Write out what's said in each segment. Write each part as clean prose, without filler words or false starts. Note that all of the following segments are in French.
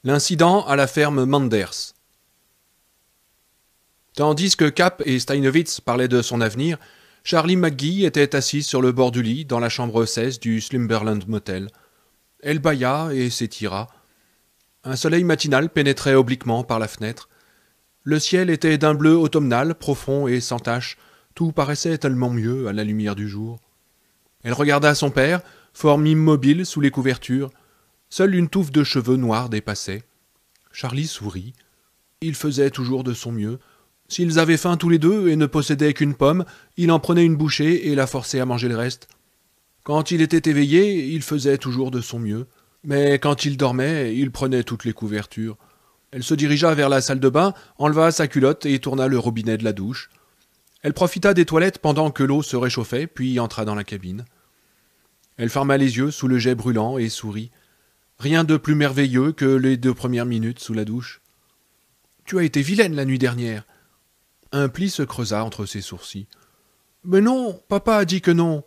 L'incident à la ferme Manders. Tandis que Cap et Steinowitz parlaient de son avenir, Charlie McGee était assise sur le bord du lit dans la chambre 16 du Slumberland Motel. Elle bâilla et s'étira. Un soleil matinal pénétrait obliquement par la fenêtre. Le ciel était d'un bleu automnal, profond et sans tache. Tout paraissait tellement mieux à la lumière du jour. Elle regarda son père, forme immobile sous les couvertures. Seule une touffe de cheveux noirs dépassait. Charlie sourit. Il faisait toujours de son mieux. S'ils avaient faim tous les deux et ne possédaient qu'une pomme, il en prenait une bouchée et la forçait à manger le reste. Quand il était éveillé, il faisait toujours de son mieux. Mais quand il dormait, il prenait toutes les couvertures. Elle se dirigea vers la salle de bain, enleva sa culotte et tourna le robinet de la douche. Elle profita des toilettes pendant que l'eau se réchauffait, puis entra dans la cabine. Elle ferma les yeux sous le jet brûlant et sourit. Rien de plus merveilleux que les 2 premières minutes sous la douche. « Tu as été vilaine la nuit dernière. » Un pli se creusa entre ses sourcils. « Mais non, papa a dit que non. »«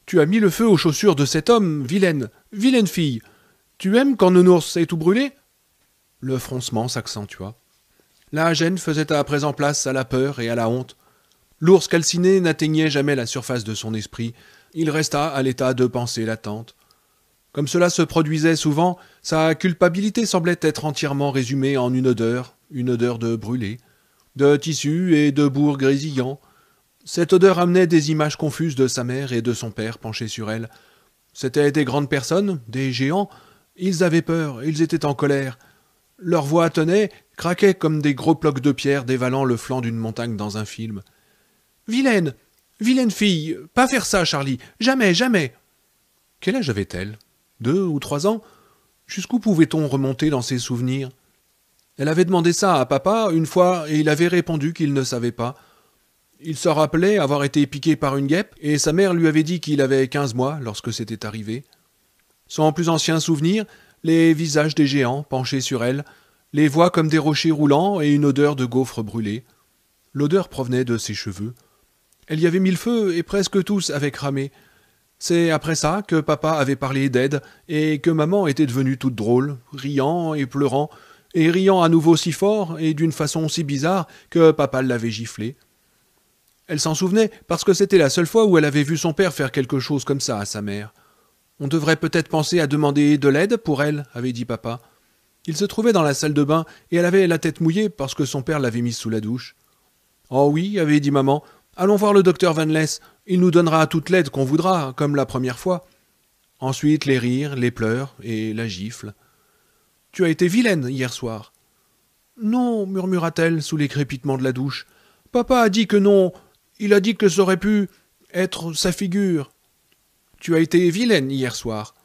Tu as mis le feu aux chaussures de cet homme, vilaine, vilaine fille. Tu aimes quand Nounours est tout brûlé ?» Le froncement s'accentua. La gêne faisait à présent place à la peur et à la honte. L'ours calciné n'atteignait jamais la surface de son esprit. Il resta à l'état de pensée latente. Comme cela se produisait souvent, sa culpabilité semblait être entièrement résumée en une odeur de brûlé, de tissu et de bourre grésillant. Cette odeur amenait des images confuses de sa mère et de son père penchés sur elle. C'étaient des grandes personnes, des géants. Ils avaient peur, ils étaient en colère. Leur voix tonnait, craquait comme des gros blocs de pierre dévalant le flanc d'une montagne dans un film. « Vilaine, vilaine fille, pas faire ça, Charlie, jamais, jamais !» Quel âge avait-elle ? 2 ou 3 ans ? Jusqu'où pouvait-on remonter dans ses souvenirs ? Elle avait demandé ça à papa une fois et il avait répondu qu'il ne savait pas. Il se rappelait avoir été piqué par une guêpe et sa mère lui avait dit qu'il avait 15 mois lorsque c'était arrivé. Son plus ancien souvenir, les visages des géants penchés sur elle, les voix comme des rochers roulants et une odeur de gaufres brûlés. L'odeur provenait de ses cheveux. Elle y avait mis le feu et presque tous avaient cramé. C'est après ça que papa avait parlé d'Ed et que maman était devenue toute drôle, riant et pleurant à nouveau si fort et d'une façon si bizarre que papa l'avait giflée. Elle s'en souvenait parce que c'était la seule fois où elle avait vu son père faire quelque chose comme ça à sa mère. On devrait peut-être penser à demander de l'aide pour elle, avait dit papa. Il se trouvait dans la salle de bain et elle avait la tête mouillée parce que son père l'avait mise sous la douche. Oh oui, avait dit maman, allons voir le docteur Van Less, il nous donnera toute l'aide qu'on voudra, comme la première fois. Ensuite les rires, les pleurs et la gifle. Tu as été vilaine hier soir. Non, murmura-t-elle sous les crépitements de la douche. Papa a dit que non. Il a dit que ça aurait pu être sa figure. Tu as été vilaine hier soir.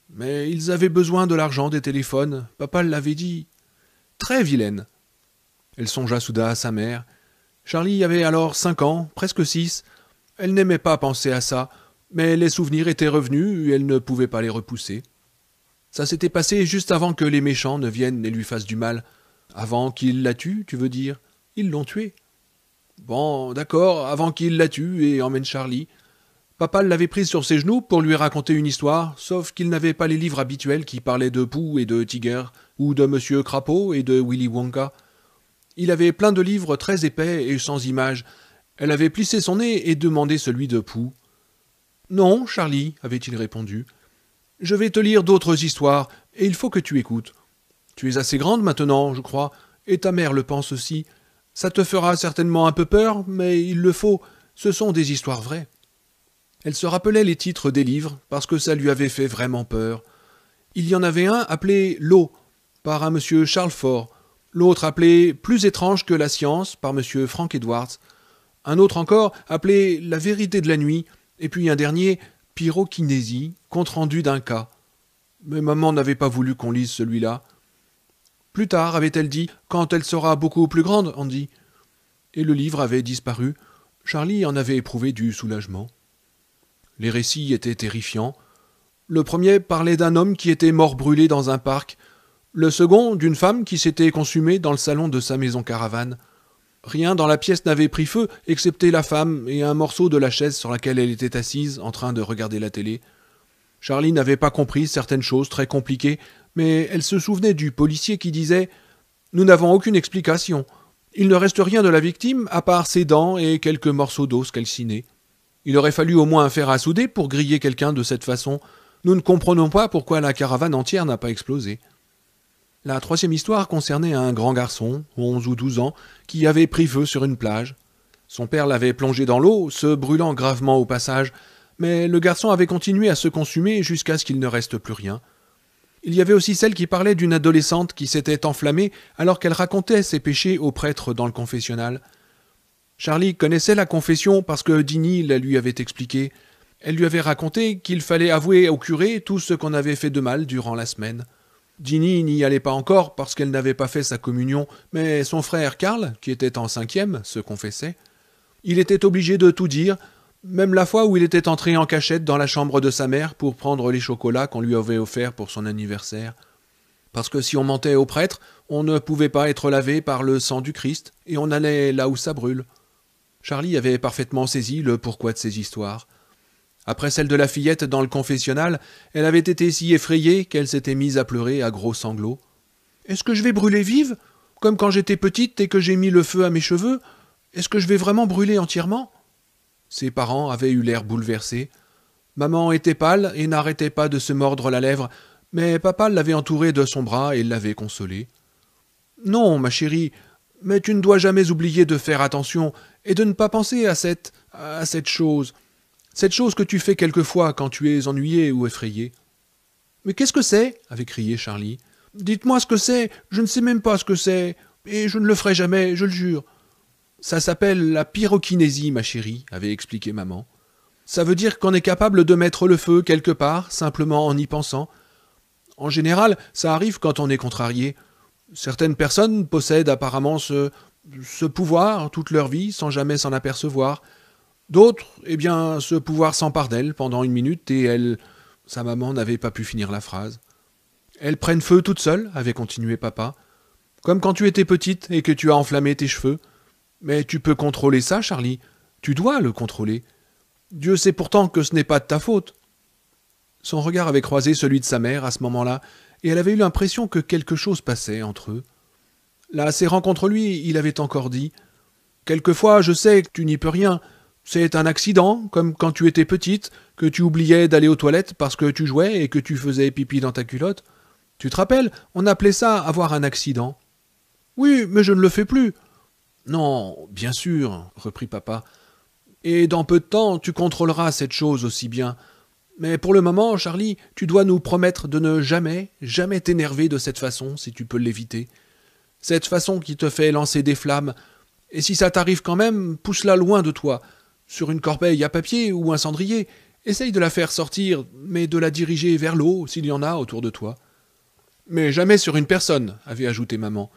Mais ils avaient besoin de l'argent des téléphones. Papa l'avait dit. Très vilaine. Elle songea soudain à sa mère. Charlie avait alors 5 ans, presque 6. Elle n'aimait pas penser à ça, mais les souvenirs étaient revenus et elle ne pouvait pas les repousser. Ça s'était passé juste avant que les méchants ne viennent et lui fassent du mal. Avant qu'ils la tuent, tu veux dire ? Ils l'ont tuée. Bon, d'accord, avant qu'ils la tuent et emmènent Charlie. Papa l'avait prise sur ses genoux pour lui raconter une histoire, sauf qu'il n'avait pas les livres habituels qui parlaient de Pooh et de Tiger, ou de Monsieur Crapaud et de Willy Wonka. Il avait plein de livres très épais et sans images. Elle avait plissé son nez et demandé celui de Pooh. « Non, Charlie, avait-il répondu. Je vais te lire d'autres histoires, et il faut que tu écoutes. Tu es assez grande maintenant, je crois, et ta mère le pense aussi. Ça te fera certainement un peu peur, mais il le faut, ce sont des histoires vraies. » Elle se rappelait les titres des livres, parce que ça lui avait fait vraiment peur. Il y en avait un appelé « L'eau », par un monsieur Charles Fort, l'autre appelé « Plus étrange que la science » par monsieur Frank Edwards, un autre encore appelé « La vérité de la nuit », et puis un dernier « Pyrokinésie, compte-rendu d'un cas ». Mais maman n'avait pas voulu qu'on lise celui-là. Plus tard, avait-elle dit, quand elle sera beaucoup plus grande, Andy. Et le livre avait disparu. Charlie en avait éprouvé du soulagement. Les récits étaient terrifiants. Le premier parlait d'un homme qui était mort brûlé dans un parc. Le second, d'une femme qui s'était consumée dans le salon de sa maison caravane. Rien dans la pièce n'avait pris feu, excepté la femme et un morceau de la chaise sur laquelle elle était assise, en train de regarder la télé. Charlie n'avait pas compris certaines choses très compliquées, Mais elle se souvenait du policier qui disait « Nous n'avons aucune explication. Il ne reste rien de la victime à part ses dents et quelques morceaux d'os calcinés. Il aurait fallu au moins un fer à souder pour griller quelqu'un de cette façon. Nous ne comprenons pas pourquoi la caravane entière n'a pas explosé. » La troisième histoire concernait un grand garçon, 11 ou 12 ans, qui avait pris feu sur une plage. Son père l'avait plongé dans l'eau, se brûlant gravement au passage, mais le garçon avait continué à se consumer jusqu'à ce qu'il ne reste plus rien. Il y avait aussi celle qui parlait d'une adolescente qui s'était enflammée alors qu'elle racontait ses péchés au prêtre dans le confessionnal. Charlie connaissait la confession parce que Dinny la lui avait expliquée. Elle lui avait raconté qu'il fallait avouer au curé tout ce qu'on avait fait de mal durant la semaine. Dinny n'y allait pas encore parce qu'elle n'avait pas fait sa communion, mais son frère Karl, qui était en 5e, se confessait. Il était obligé de tout dire, même la fois où il était entré en cachette dans la chambre de sa mère pour prendre les chocolats qu'on lui avait offerts pour son anniversaire. Parce que si on mentait au prêtre, on ne pouvait pas être lavé par le sang du Christ, et on allait là où ça brûle. Charlie avait parfaitement saisi le pourquoi de ces histoires. Après celle de la fillette dans le confessionnal, elle avait été si effrayée qu'elle s'était mise à pleurer à gros sanglots. « Est-ce que je vais brûler vive, comme quand j'étais petite et que j'ai mis le feu à mes cheveux? Est-ce que je vais vraiment brûler entièrement ?» Ses parents avaient eu l'air bouleversés. Maman était pâle et n'arrêtait pas de se mordre la lèvre, mais papa l'avait entourée de son bras et l'avait consolée. « Non, ma chérie, mais tu ne dois jamais oublier de faire attention et de ne pas penser à cette chose. Cette chose que tu fais quelquefois quand tu es ennuyé ou effrayé. »« Mais qu'est-ce que c'est » avait crié Charlie. « Dites-moi ce que c'est, je ne sais même pas ce que c'est, et je ne le ferai jamais, je le jure. »« Ça s'appelle la pyrokinésie, ma chérie, » avait expliqué maman. « Ça veut dire qu'on est capable de mettre le feu quelque part, simplement en y pensant. En général, ça arrive quand on est contrarié. Certaines personnes possèdent apparemment ce pouvoir toute leur vie sans jamais s'en apercevoir. D'autres, ce pouvoir s'empare d'elles pendant 1 minute et elles... » Sa maman n'avait pas pu finir la phrase. « Elles prennent feu toutes seules, » avait continué papa. « Comme quand tu étais petite et que tu as enflammé tes cheveux. Mais tu peux contrôler ça, Charlie. Tu dois le contrôler. Dieu sait pourtant que ce n'est pas de ta faute. » Son regard avait croisé celui de sa mère à ce moment-là, et elle avait eu l'impression que quelque chose passait entre eux. La serrant contre lui, il avait encore dit « Quelquefois, je sais que tu n'y peux rien. C'est un accident, comme quand tu étais petite, que tu oubliais d'aller aux toilettes parce que tu jouais et que tu faisais pipi dans ta culotte. Tu te rappelles, on appelait ça avoir un accident. »« Oui, mais je ne le fais plus. »« Non, bien sûr, reprit papa. Et dans peu de temps, tu contrôleras cette chose aussi bien. Mais pour le moment, Charlie, tu dois nous promettre de ne jamais, jamais t'énerver de cette façon, si tu peux l'éviter. Cette façon qui te fait lancer des flammes. Et si ça t'arrive quand même, pousse-la loin de toi. Sur une corbeille à papier ou un cendrier, essaye de la faire sortir, mais de la diriger vers l'eau, s'il y en a autour de toi. »« Mais jamais sur une personne, » avait ajouté maman.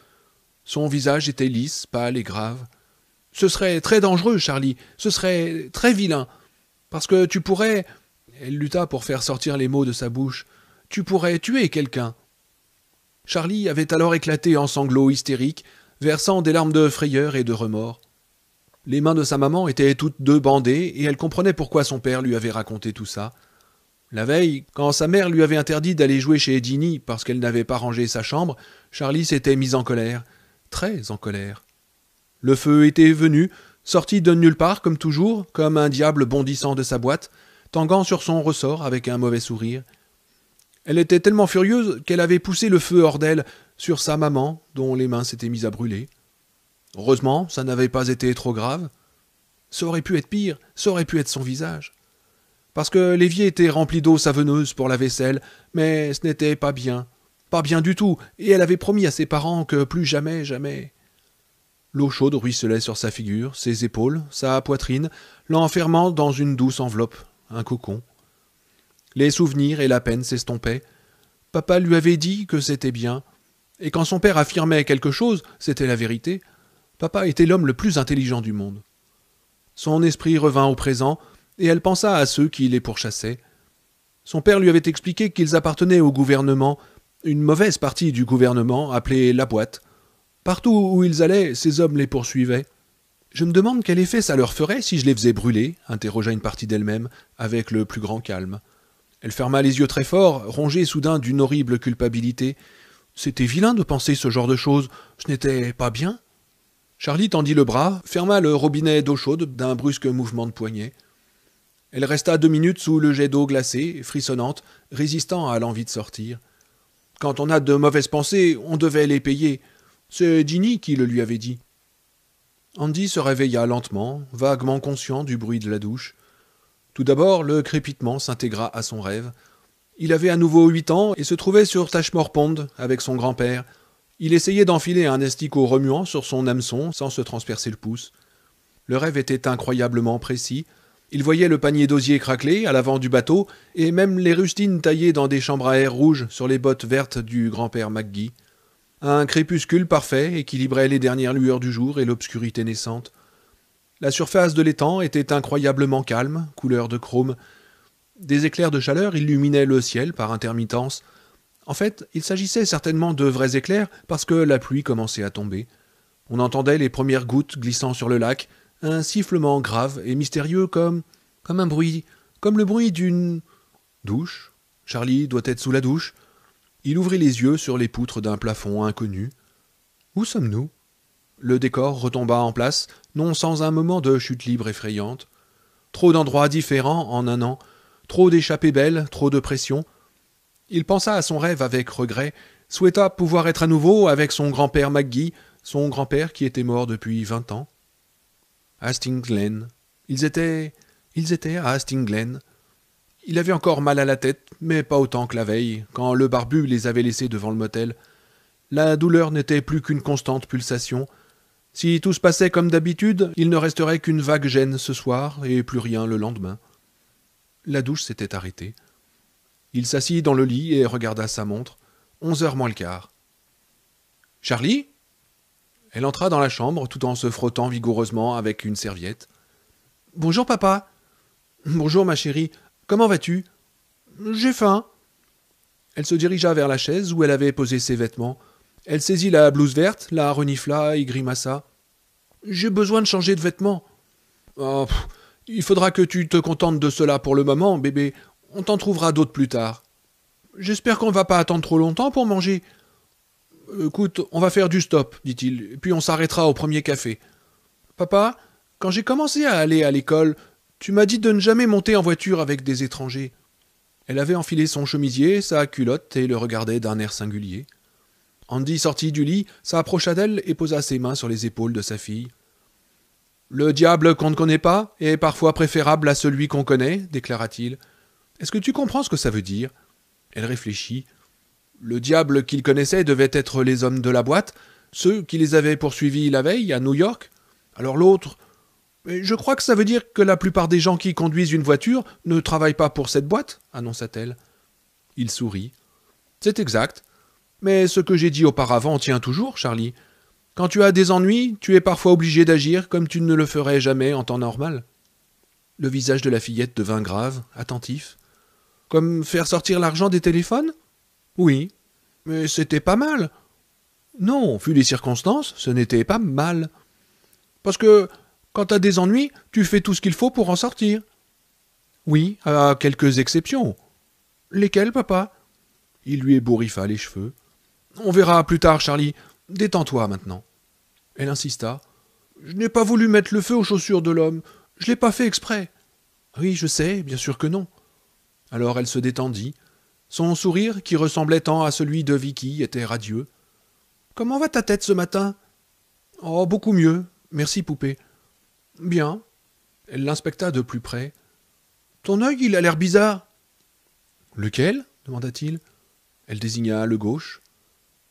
Son visage était lisse, pâle et grave. « Ce serait très dangereux, Charlie, ce serait très vilain, parce que tu pourrais... » Elle lutta pour faire sortir les mots de sa bouche. « Tu pourrais tuer quelqu'un. » Charlie avait alors éclaté en sanglots hystériques, versant des larmes de frayeur et de remords. Les mains de sa maman étaient toutes deux bandées, et elle comprenait pourquoi son père lui avait raconté tout ça. La veille, quand sa mère lui avait interdit d'aller jouer chez Dinny parce qu'elle n'avait pas rangé sa chambre, Charlie s'était mis en colère, très en colère. Le feu était venu, sorti de nulle part comme toujours, comme un diable bondissant de sa boîte, tanguant sur son ressort avec un mauvais sourire. Elle était tellement furieuse qu'elle avait poussé le feu hors d'elle sur sa maman, dont les mains s'étaient mises à brûler. Heureusement, ça n'avait pas été trop grave. Ça aurait pu être pire, ça aurait pu être son visage. Parce que l'évier était rempli d'eau savonneuse pour la vaisselle, mais ce n'était pas bien du tout, et elle avait promis à ses parents que plus jamais, jamais... L'eau chaude ruisselait sur sa figure, ses épaules, sa poitrine, l'enfermant dans une douce enveloppe, un cocon. Les souvenirs et la peine s'estompaient. Papa lui avait dit que c'était bien, et quand son père affirmait quelque chose, c'était la vérité. Papa était l'homme le plus intelligent du monde. Son esprit revint au présent, et elle pensa à ceux qui les pourchassaient. Son père lui avait expliqué qu'ils appartenaient au gouvernement, une mauvaise partie du gouvernement appelée la boîte. Partout où ils allaient, ces hommes les poursuivaient. « Je me demande quel effet ça leur ferait si je les faisais brûler » interrogea une partie d'elle-même, avec le plus grand calme. Elle ferma les yeux très fort, rongée soudain d'une horrible culpabilité. C'était vilain de penser ce genre de choses. Je n'étais pas bien. Charlie tendit le bras, ferma le robinet d'eau chaude d'un brusque mouvement de poignet. Elle resta 2 minutes sous le jet d'eau glacée, frissonnante, résistant à l'envie de sortir. Quand on a de mauvaises pensées, on devait les payer. C'est Ginny qui le lui avait dit. Andy se réveilla lentement, vaguement conscient du bruit de la douche. Tout d'abord, le crépitement s'intégra à son rêve. Il avait à nouveau 8 ans et se trouvait sur Tashmore Pond avec son grand-père. Il essayait d'enfiler un asticot remuant sur son hameçon sans se transpercer le pouce. Le rêve était incroyablement précis. Il voyait le panier d'osier craqueler à l'avant du bateau et même les rustines taillées dans des chambres à air rouges sur les bottes vertes du grand-père McGee. Un crépuscule parfait équilibrait les dernières lueurs du jour et l'obscurité naissante. La surface de l'étang était incroyablement calme, couleur de chrome. Des éclairs de chaleur illuminaient le ciel par intermittence. En fait, il s'agissait certainement de vrais éclairs parce que la pluie commençait à tomber. On entendait les premières gouttes glissant sur le lac, un sifflement grave et mystérieux comme un bruit, comme le bruit d'une douche. Charlie doit être sous la douche. Il ouvrit les yeux sur les poutres d'un plafond inconnu. Où sommes-nous ? Le décor retomba en place, non sans un moment de chute libre effrayante. Trop d'endroits différents en un an, trop d'échappées belles, trop de pression. Il pensa à son rêve avec regret, souhaita pouvoir être à nouveau avec son grand-père McGee, son grand-père qui était mort depuis 20 ans. Hastings Glen. Ils étaient à Hastings Glen. Il avait encore mal à la tête, mais pas autant que la veille, quand le barbu les avait laissés devant le motel. La douleur n'était plus qu'une constante pulsation. Si tout se passait comme d'habitude, il ne resterait qu'une vague gêne ce soir, et plus rien le lendemain. La douche s'était arrêtée. Il s'assit dans le lit et regarda sa montre. 11h moins le quart. « Charlie ?» Elle entra dans la chambre tout en se frottant vigoureusement avec une serviette. « Bonjour papa. »« Bonjour ma chérie. Comment vas-tu ?»« J'ai faim. » Elle se dirigea vers la chaise où elle avait posé ses vêtements. Elle saisit la blouse verte, la renifla et grimaça. « J'ai besoin de changer de vêtements. »« Oh, il faudra que tu te contentes de cela pour le moment, bébé. On t'en trouvera d'autres plus tard. »« J'espère qu'on ne va pas attendre trop longtemps pour manger. »« Écoute, on va faire du stop, dit-il, puis on s'arrêtera au premier café. »« Papa, quand j'ai commencé à aller à l'école, tu m'as dit de ne jamais monter en voiture avec des étrangers. » Elle avait enfilé son chemisier, sa culotte et le regardait d'un air singulier. Andy sortit du lit, s'approcha d'elle et posa ses mains sur les épaules de sa fille. « Le diable qu'on ne connaît pas est parfois préférable à celui qu'on connaît, déclara-t-il. Est-ce que tu comprends ce que ça veut dire ?» Elle réfléchit. Le diable qu'il connaissait devait être les hommes de la boîte, ceux qui les avaient poursuivis la veille à New York. Alors l'autre... Mais je crois que ça veut dire que la plupart des gens qui conduisent une voiture ne travaillent pas pour cette boîte, annonça-t-elle. Il sourit. C'est exact. Mais ce que j'ai dit auparavant tient toujours, Charlie. Quand tu as des ennuis, tu es parfois obligé d'agir comme tu ne le ferais jamais en temps normal. Le visage de la fillette devint grave, attentif. Comme faire sortir l'argent des téléphones ? Oui. Mais c'était pas mal. Non, vu les circonstances, ce n'était pas mal. Parce que... Quand t'as des ennuis, tu fais tout ce qu'il faut pour en sortir. Oui, à quelques exceptions. Lesquelles, papa ? Il lui ébouriffa les cheveux. On verra plus tard, Charlie. Détends-toi maintenant. Elle insista. Je n'ai pas voulu mettre le feu aux chaussures de l'homme. Je l'ai pas fait exprès. Oui, je sais, bien sûr que non. Alors elle se détendit. Son sourire, qui ressemblait tant à celui de Vicky, était radieux. Comment va ta tête ce matin ? Oh, beaucoup mieux. Merci, poupée. Bien. Elle l'inspecta de plus près. Ton œil, il a l'air bizarre. Lequel ? demanda-t-il. Elle désigna le gauche.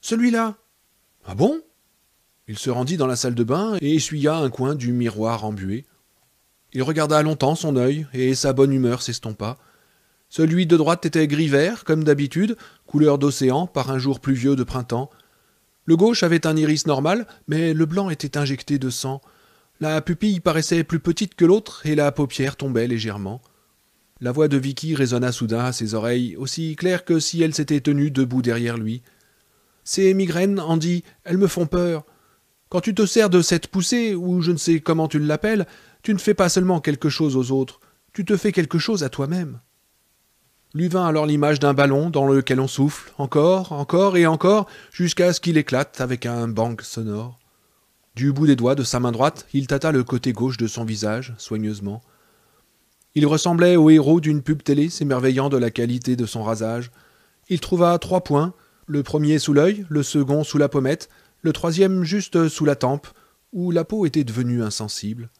Celui-là. Ah bon ? Il se rendit dans la salle de bain et essuya un coin du miroir embué. Il regarda longtemps son œil et sa bonne humeur s'estompa. Celui de droite était gris-vert, comme d'habitude, couleur d'océan par un jour pluvieux de printemps. Le gauche avait un iris normal, mais le blanc était injecté de sang. La pupille paraissait plus petite que l'autre et la paupière tombait légèrement. La voix de Vicky résonna soudain à ses oreilles, aussi claire que si elle s'était tenue debout derrière lui. « Ces migraines, Andy, elles me font peur. Quand tu te sers de cette poussée, ou je ne sais comment tu l'appelles, tu ne fais pas seulement quelque chose aux autres, tu te fais quelque chose à toi-même. » Lui vint alors l'image d'un ballon dans lequel on souffle, encore, encore et encore, jusqu'à ce qu'il éclate avec un bang sonore. Du bout des doigts de sa main droite, il tâta le côté gauche de son visage, soigneusement. Il ressemblait au héros d'une pub télé s'émerveillant de la qualité de son rasage. Il trouva 3 points, le premier sous l'œil, le second sous la pommette, le troisième juste sous la tempe, où la peau était devenue insensible.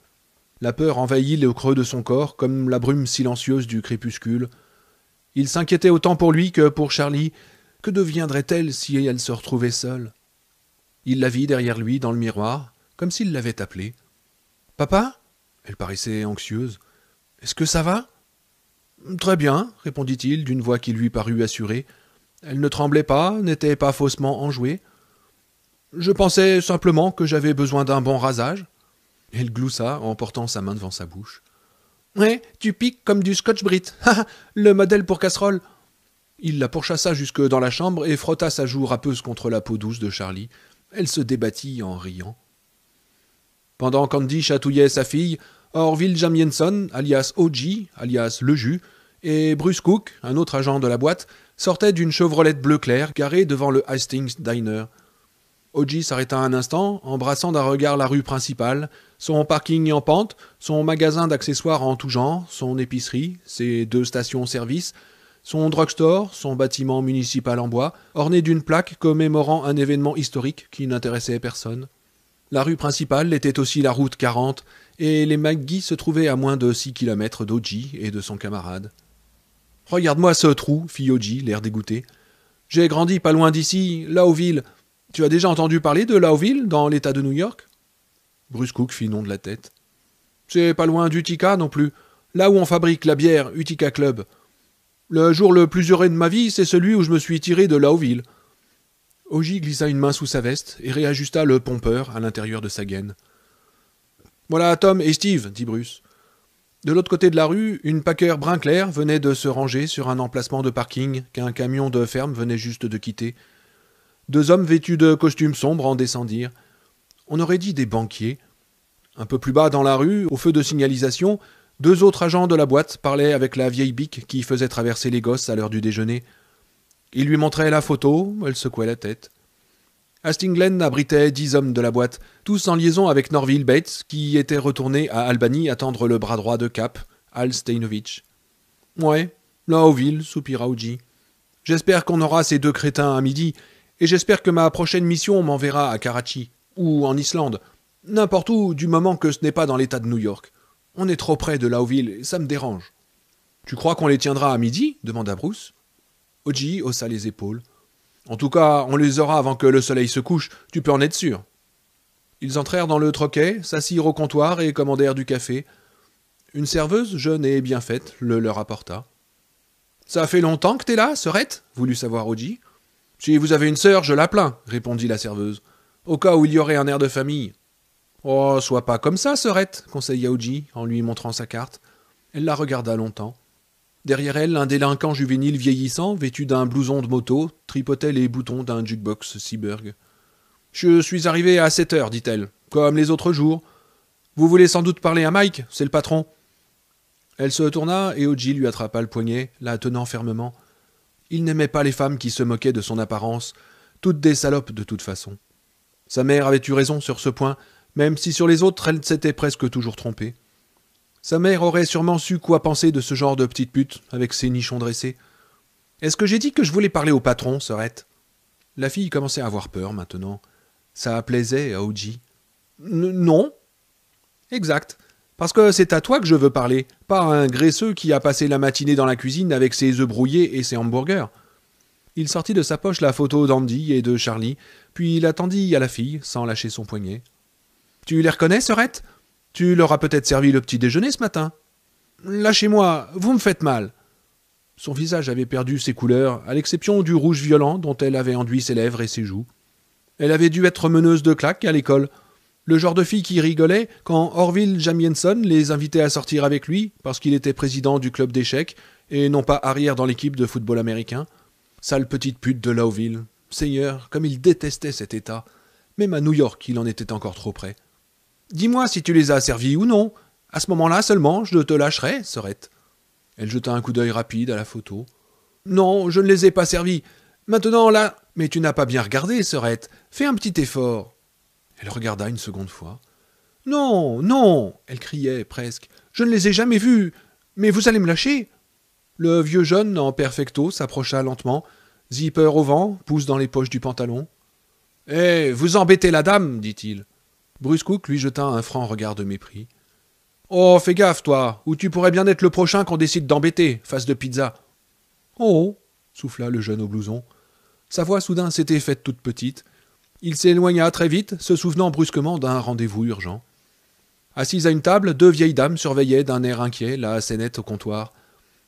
La peur envahit le creux de son corps, comme la brume silencieuse du crépuscule. Il s'inquiétait autant pour lui que pour Charlie. Que deviendrait-elle si elle se retrouvait seule? Il la vit derrière lui, dans le miroir, comme s'il l'avait appelée. « Papa ?» Elle paraissait anxieuse. « Est-ce que ça va ?»« Très bien, » répondit-il d'une voix qui lui parut assurée. Elle ne tremblait pas, n'était pas faussement enjouée. « Je pensais simplement que j'avais besoin d'un bon rasage. » Elle gloussa en portant sa main devant sa bouche. « Ouais, tu piques comme du scotch-brit. Le modèle pour casserole. » Il la pourchassa jusque dans la chambre et frotta sa joue râpeuse contre la peau douce de Charlie. Elle se débattit en riant. Pendant qu'Andy chatouillait sa fille, Orville Jamienson, alias O.J., alias Le Jus, et Bruce Cook, un autre agent de la boîte, sortaient d'une Chevrolet bleu clair garée devant le Hastings Diner. O.J. s'arrêta un instant, embrassant d'un regard la rue principale, son parking en pente, son magasin d'accessoires en tout genre, son épicerie, ses 2 stations-service, son drugstore, son bâtiment municipal en bois, orné d'une plaque commémorant un événement historique qui n'intéressait personne. La rue principale était aussi la route 40, et les McGee se trouvaient à moins de 6 kilomètres d'O.J. et de son camarade. « Regarde-moi ce trou, fit O.J., l'air dégoûté. J'ai grandi pas loin d'ici, Lowville. Tu as déjà entendu parler de Lowville, dans l'État de New York ?» Bruce Cook fit non de la tête. « C'est pas loin d'Utica non plus, là où on fabrique la bière, Utica Club. Le jour le plus heureux de ma vie, c'est celui où je me suis tiré de Lowville. » O.J. glissa une main sous sa veste et réajusta le pompeur à l'intérieur de sa gaine. « Voilà Tom et Steve, dit Bruce. De l'autre côté de la rue, une Packer brun clair venait de se ranger sur un emplacement de parking qu'un camion de ferme venait juste de quitter. 2 hommes vêtus de costumes sombres en descendirent. On aurait dit des banquiers. Un peu plus bas dans la rue, au feu de signalisation, 2 autres agents de la boîte parlaient avec la vieille bique qui faisait traverser les gosses à l'heure du déjeuner. Ils lui montraient la photo, elle secouait la tête. Hastings Glen abritait 10 hommes de la boîte, tous en liaison avec Norville Bates, qui était retourné à Albany attendre le bras droit de Cap, Al Steinovich. « Ouais, Lowville, soupira O.J. J'espère qu'on aura ces 2 crétins à midi, et j'espère que ma prochaine mission m'enverra à Karachi, ou en Islande, n'importe où, du moment que ce n'est pas dans l'État de New York. On est trop près de Lowville, et ça me dérange. »« Tu crois qu'on les tiendra à midi ?» demanda Bruce. O.J. haussa les épaules. « En tout cas, on les aura avant que le soleil se couche, tu peux en être sûr. » Ils entrèrent dans le troquet, s'assirent au comptoir et commandèrent du café. Une serveuse, jeune et bien faite, le leur apporta. « Ça fait longtemps que t'es là, sœurette ?» voulut savoir O.J. « Si vous avez une sœur, je la plains, » répondit la serveuse. « Au cas où il y aurait un air de famille. »« Oh, sois pas comme ça, sœurette, » conseilla O.J. en lui montrant sa carte. Elle la regarda longtemps. Derrière elle, un délinquant juvénile vieillissant, vêtu d'un blouson de moto, tripotait les boutons d'un jukebox Seaburg. « Je suis arrivé à 7 heures, dit-elle, comme les autres jours. Vous voulez sans doute parler à Mike, c'est le patron. » Elle se tourna et O.J. lui attrapa le poignet, la tenant fermement. Il n'aimait pas les femmes qui se moquaient de son apparence, toutes des salopes de toute façon. Sa mère avait eu raison sur ce point, même si sur les autres elle s'était presque toujours trompée. Sa mère aurait sûrement su quoi penser de ce genre de petite pute, avec ses nichons dressés. « Est-ce que j'ai dit que je voulais parler au patron, sœurette ?» La fille commençait à avoir peur maintenant. Ça plaisait à O.J. « Non. »« Exact. Parce que c'est à toi que je veux parler, pas à un graisseux qui a passé la matinée dans la cuisine avec ses œufs brouillés et ses hamburgers. » Il sortit de sa poche la photo d'Andy et de Charlie, puis il attendit à la fille, sans lâcher son poignet. « Tu les reconnais, sœurette ? Tu leur as peut-être servi le petit déjeuner ce matin ? » ?»« Lâchez-moi, vous me faites mal. » Son visage avait perdu ses couleurs, à l'exception du rouge violent dont elle avait enduit ses lèvres et ses joues. Elle avait dû être meneuse de claques à l'école, le genre de fille qui rigolait quand Orville Jamienson les invitait à sortir avec lui parce qu'il était président du club d'échecs et non pas arrière dans l'équipe de football américain. Sale petite pute de Lowville. Seigneur, comme il détestait cet état. Même à New York, il en était encore trop près. « Dis-moi si tu les as servis ou non. À ce moment-là seulement, je te lâcherai, sœurette. » Elle jeta un coup d'œil rapide à la photo. Non, je ne les ai pas servis. Maintenant, là... Mais tu n'as pas bien regardé, sœurette. Fais un petit effort. Elle regarda une seconde fois. Non, non, elle criait presque. Je ne les ai jamais vus. Mais vous allez me lâcher. Le vieux jeune en perfecto s'approcha lentement, zipper au vent, pouce dans les poches du pantalon. Eh, vous embêtez la dame, dit-il. Bruce Cook lui jeta un franc regard de mépris. Oh, fais gaffe, toi, ou tu pourrais bien être le prochain qu'on décide d'embêter, face de pizza. Oh, souffla le jeune au blouson. Sa voix soudain s'était faite toute petite. Il s'éloigna très vite, se souvenant brusquement d'un rendez-vous urgent. Assises à une table, deux vieilles dames surveillaient d'un air inquiet la scénette au comptoir.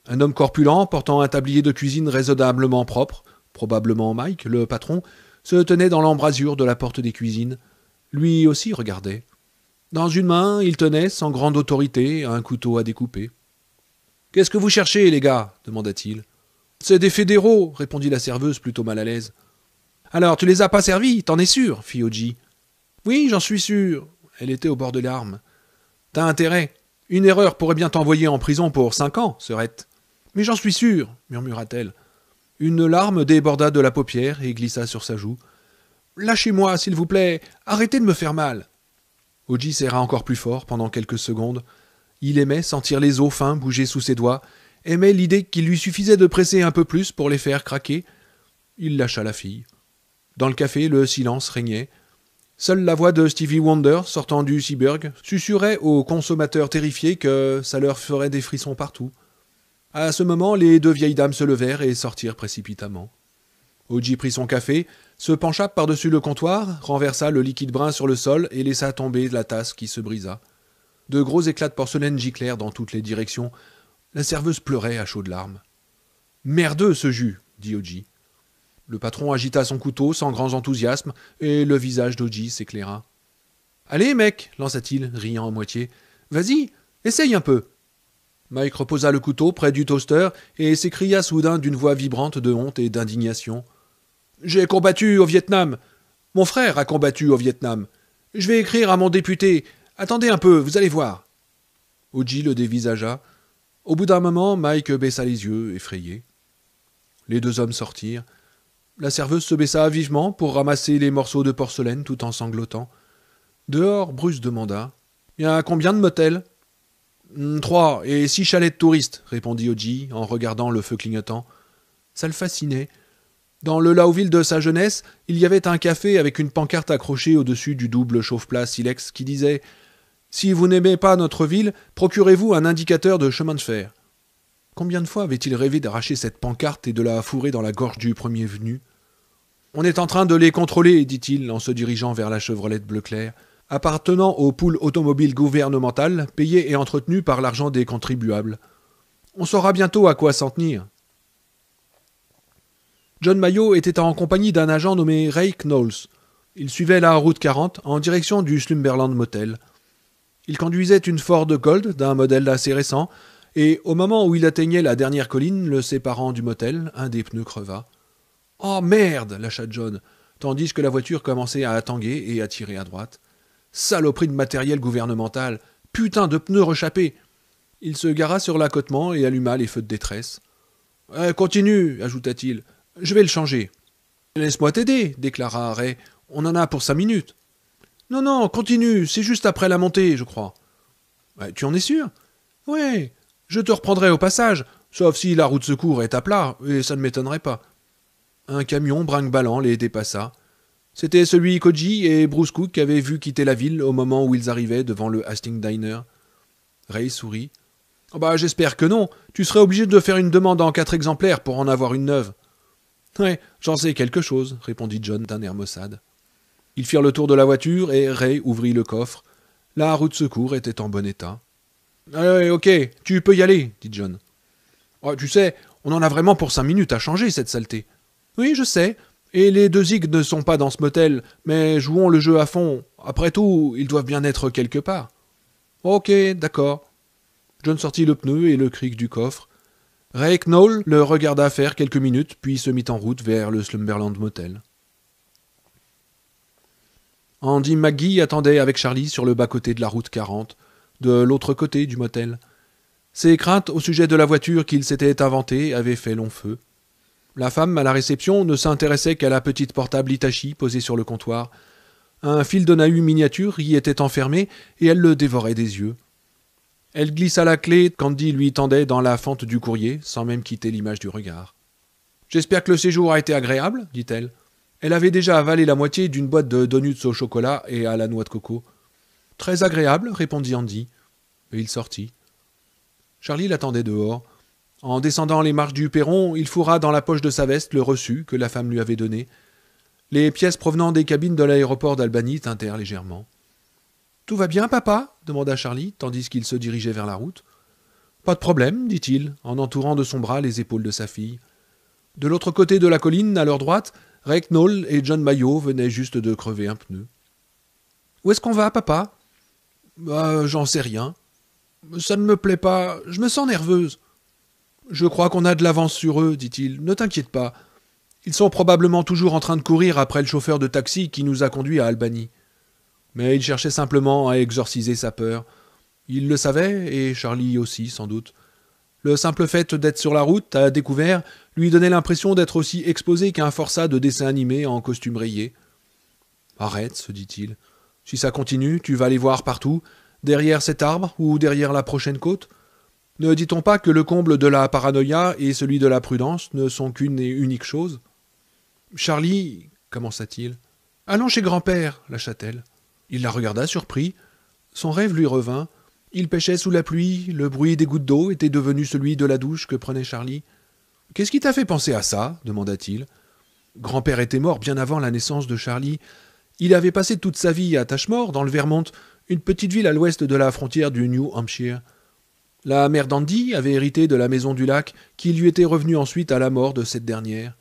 Un homme corpulent, portant un tablier de cuisine raisonnablement propre, probablement Mike, le patron, se tenait dans l'embrasure de la porte des cuisines. Lui aussi regardait. Dans une main, il tenait, sans grande autorité, un couteau à découper. « Qu'est-ce que vous cherchez, les gars » demanda-t-il. « C'est des fédéraux » répondit la serveuse plutôt mal à l'aise. « Alors, tu les as pas servis, t'en es sûr » fit Oji. « Oui, j'en suis sûr. » Elle était au bord de larmes. « T'as intérêt. Une erreur pourrait bien t'envoyer en prison pour 5 ans, Sœurette. »« Mais j'en suis sûr » murmura-t-elle. Une larme déborda de la paupière et glissa sur sa joue. « Lâchez-moi, s'il vous plaît. Arrêtez de me faire mal. » Oji serra encore plus fort pendant quelques secondes. Il aimait sentir les os fins bouger sous ses doigts, aimait l'idée qu'il lui suffisait de presser un peu plus pour les faire craquer. Il lâcha la fille. Dans le café, le silence régnait. Seule la voix de Stevie Wonder, sortant du Seaburg, susurrait aux consommateurs terrifiés que ça leur ferait des frissons partout. À ce moment, les deux vieilles dames se levèrent et sortirent précipitamment. Oji prit son café, se pencha par-dessus le comptoir, renversa le liquide brun sur le sol et laissa tomber la tasse qui se brisa. De gros éclats de porcelaine giclèrent dans toutes les directions. La serveuse pleurait à chaudes larmes. « Merdeux ce jus !» dit Oji. Le patron agita son couteau sans grand enthousiasme et le visage d'Oji s'éclaira. « Allez, mec !» lança-t-il, riant à moitié. « Vas-y, essaye un peu !» Mike reposa le couteau près du toaster et s'écria soudain d'une voix vibrante de honte et d'indignation. « J'ai combattu au Vietnam. Mon frère a combattu au Vietnam. Je vais écrire à mon député. Attendez un peu, vous allez voir. » Oji le dévisagea. Au bout d'un moment, Mike baissa les yeux, effrayé. Les deux hommes sortirent. La serveuse se baissa vivement pour ramasser les morceaux de porcelaine tout en sanglotant. Dehors, Bruce demanda. « Y a combien de motels ?»« 3 et 6 chalets de touristes, » répondit Oji en regardant le feu clignotant. Ça le fascinait. Dans le Lauville de sa jeunesse, il y avait un café avec une pancarte accrochée au-dessus du double chauffe-plat Silex qui disait « Si vous n'aimez pas notre ville, procurez-vous un indicateur de chemin de fer. » Combien de fois avait-il rêvé d'arracher cette pancarte et de la fourrer dans la gorge du premier venu ? « On est en train de les contrôler, dit-il en se dirigeant vers la Chevrolet bleu clair, appartenant au pool automobile gouvernemental, payé et entretenu par l'argent des contribuables. On saura bientôt à quoi s'en tenir. » John Mayo était en compagnie d'un agent nommé Ray Knowles. Il suivait la route 40 en direction du Slumberland Motel. Il conduisait une Ford Gold d'un modèle assez récent, et au moment où il atteignait la dernière colline le séparant du motel, un des pneus creva. « Oh merde !» lâcha John, tandis que la voiture commençait à tanguer et à tirer à droite. « Saloperie de matériel gouvernemental ! Putain de pneus rechappés !» Il se gara sur l'accotement et alluma les feux de détresse. « Continue !» ajouta-t-il. « Je vais le changer. »« Laisse-moi t'aider !» déclara Ray. « On en a pour 5 minutes. »« Non, non, continue, c'est juste après la montée, je crois. »« Tu en es sûr ?»« Ouais, je te reprendrai au passage, sauf si la route secours est à plat, et ça ne m'étonnerait pas. » Un camion brinque-ballant les dépassa. C'était celui qu'Oji et Bruce Cook avaient vu quitter la ville au moment où ils arrivaient devant le Hastings Diner. Ray sourit. Oh « J'espère que non. Tu serais obligé de faire une demande en 4 exemplaires pour en avoir une neuve. »« Ouais, j'en sais quelque chose, » répondit John d'un air maussade. Ils firent le tour de la voiture et Ray ouvrit le coffre. La roue de secours était en bon état. « Allez, ok, tu peux y aller, » dit John. « Oh, tu sais, on en a vraiment pour 5 minutes à changer, cette saleté. »« Oui, je sais. Et les 2 zigs ne sont pas dans ce motel, mais jouons le jeu à fond. Après tout, ils doivent bien être quelque part. »« Ok, d'accord. » John sortit le pneu et le cric du coffre. Ray Knoll le regarda faire quelques minutes, puis se mit en route vers le Slumberland Motel. Andy McGee attendait avec Charlie sur le bas-côté de la route 40, de l'autre côté du motel. Ses craintes au sujet de la voiture qu'il s'était inventée avaient fait long feu. La femme, à la réception, ne s'intéressait qu'à la petite portable Hitachi posée sur le comptoir. Un fil de Nahu miniature y était enfermé et elle le dévorait des yeux. Elle glissa la clé qu'Andy lui tendait dans la fente du courrier, sans même quitter l'image du regard. « J'espère que le séjour a été agréable, dit-elle. Elle avait déjà avalé la moitié d'une boîte de donuts au chocolat et à la noix de coco. « Très agréable, répondit Andy. Et il sortit. Charlie l'attendait dehors. En descendant les marches du perron, il fourra dans la poche de sa veste le reçu que la femme lui avait donné. Les pièces provenant des cabines de l'aéroport d'Albany tintèrent légèrement. « Tout va bien, papa » demanda Charlie, tandis qu'il se dirigeait vers la route. « Pas de problème, dit-il, en entourant de son bras les épaules de sa fille. De l'autre côté de la colline, à leur droite, Rake Knoll et John Mayo venaient juste de crever un pneu. « Où est-ce qu'on va, papa ?»« J'en sais rien. Ça ne me plaît pas, je me sens nerveuse. »« Je crois qu'on a de l'avance sur eux, dit-il, ne t'inquiète pas. Ils sont probablement toujours en train de courir après le chauffeur de taxi qui nous a conduits à Albany. » Mais il cherchait simplement à exorciser sa peur. Il le savait, et Charlie aussi, sans doute. Le simple fait d'être sur la route, à découvert, lui donnait l'impression d'être aussi exposé qu'un forçat de dessin animé en costume rayé. « Arrête, se dit-il. Si ça continue, tu vas les voir partout, derrière cet arbre ou derrière la prochaine côte. Ne dit-on pas que le comble de la paranoïa et celui de la prudence ne sont qu'une et unique chose ? »« Charlie, commença-t-il. »« Allons chez grand-père, lâcha-t-elle. Il la regarda surpris. Son rêve lui revint. Il pêchait sous la pluie, le bruit des gouttes d'eau était devenu celui de la douche que prenait Charlie. « Qu'est-ce qui t'a fait penser à ça ?» demanda-t-il. Grand-père était mort bien avant la naissance de Charlie. Il avait passé toute sa vie à Tashmore, dans le Vermont, une petite ville à l'ouest de la frontière du New Hampshire. La mère d'Andy avait hérité de la maison du lac, qui lui était revenue ensuite à la mort de cette dernière.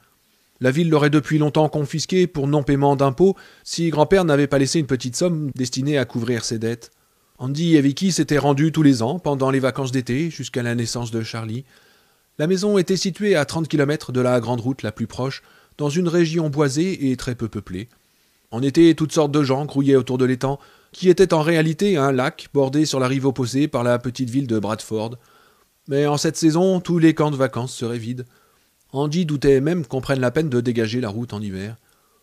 La ville l'aurait depuis longtemps confisquée pour non-paiement d'impôts si grand-père n'avait pas laissé une petite somme destinée à couvrir ses dettes. Andy et Vicky s'étaient rendus tous les ans pendant les vacances d'été jusqu'à la naissance de Charlie. La maison était située à 30 km de la grande route la plus proche, dans une région boisée et très peu peuplée. En été, toutes sortes de gens grouillaient autour de l'étang, qui était en réalité un lac bordé sur la rive opposée par la petite ville de Bradford. Mais en cette saison, tous les camps de vacances seraient vides. Andy doutait même qu'on prenne la peine de dégager la route en hiver.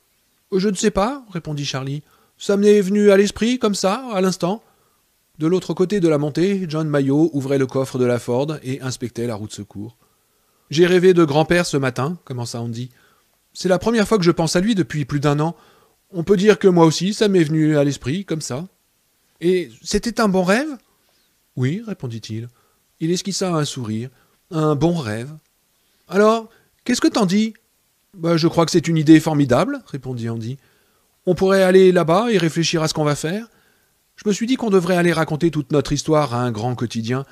« Je ne sais pas, répondit Charlie. Ça m'est venu à l'esprit, comme ça, à l'instant. » De l'autre côté de la montée, John Mayo ouvrait le coffre de la Ford et inspectait la roue de secours. « J'ai rêvé de grand-père ce matin, commença Andy. C'est la première fois que je pense à lui depuis plus d'1 an. On peut dire que moi aussi, ça m'est venu à l'esprit, comme ça. »« Et c'était un bon rêve ?»« Oui, répondit-il. Il esquissa un sourire. « Un bon rêve. »« Alors, qu'est-ce que t'en dis ?»« Je crois que c'est une idée formidable, répondit Andy. On pourrait aller là-bas et réfléchir à ce qu'on va faire. Je me suis dit qu'on devrait aller raconter toute notre histoire à un grand quotidien.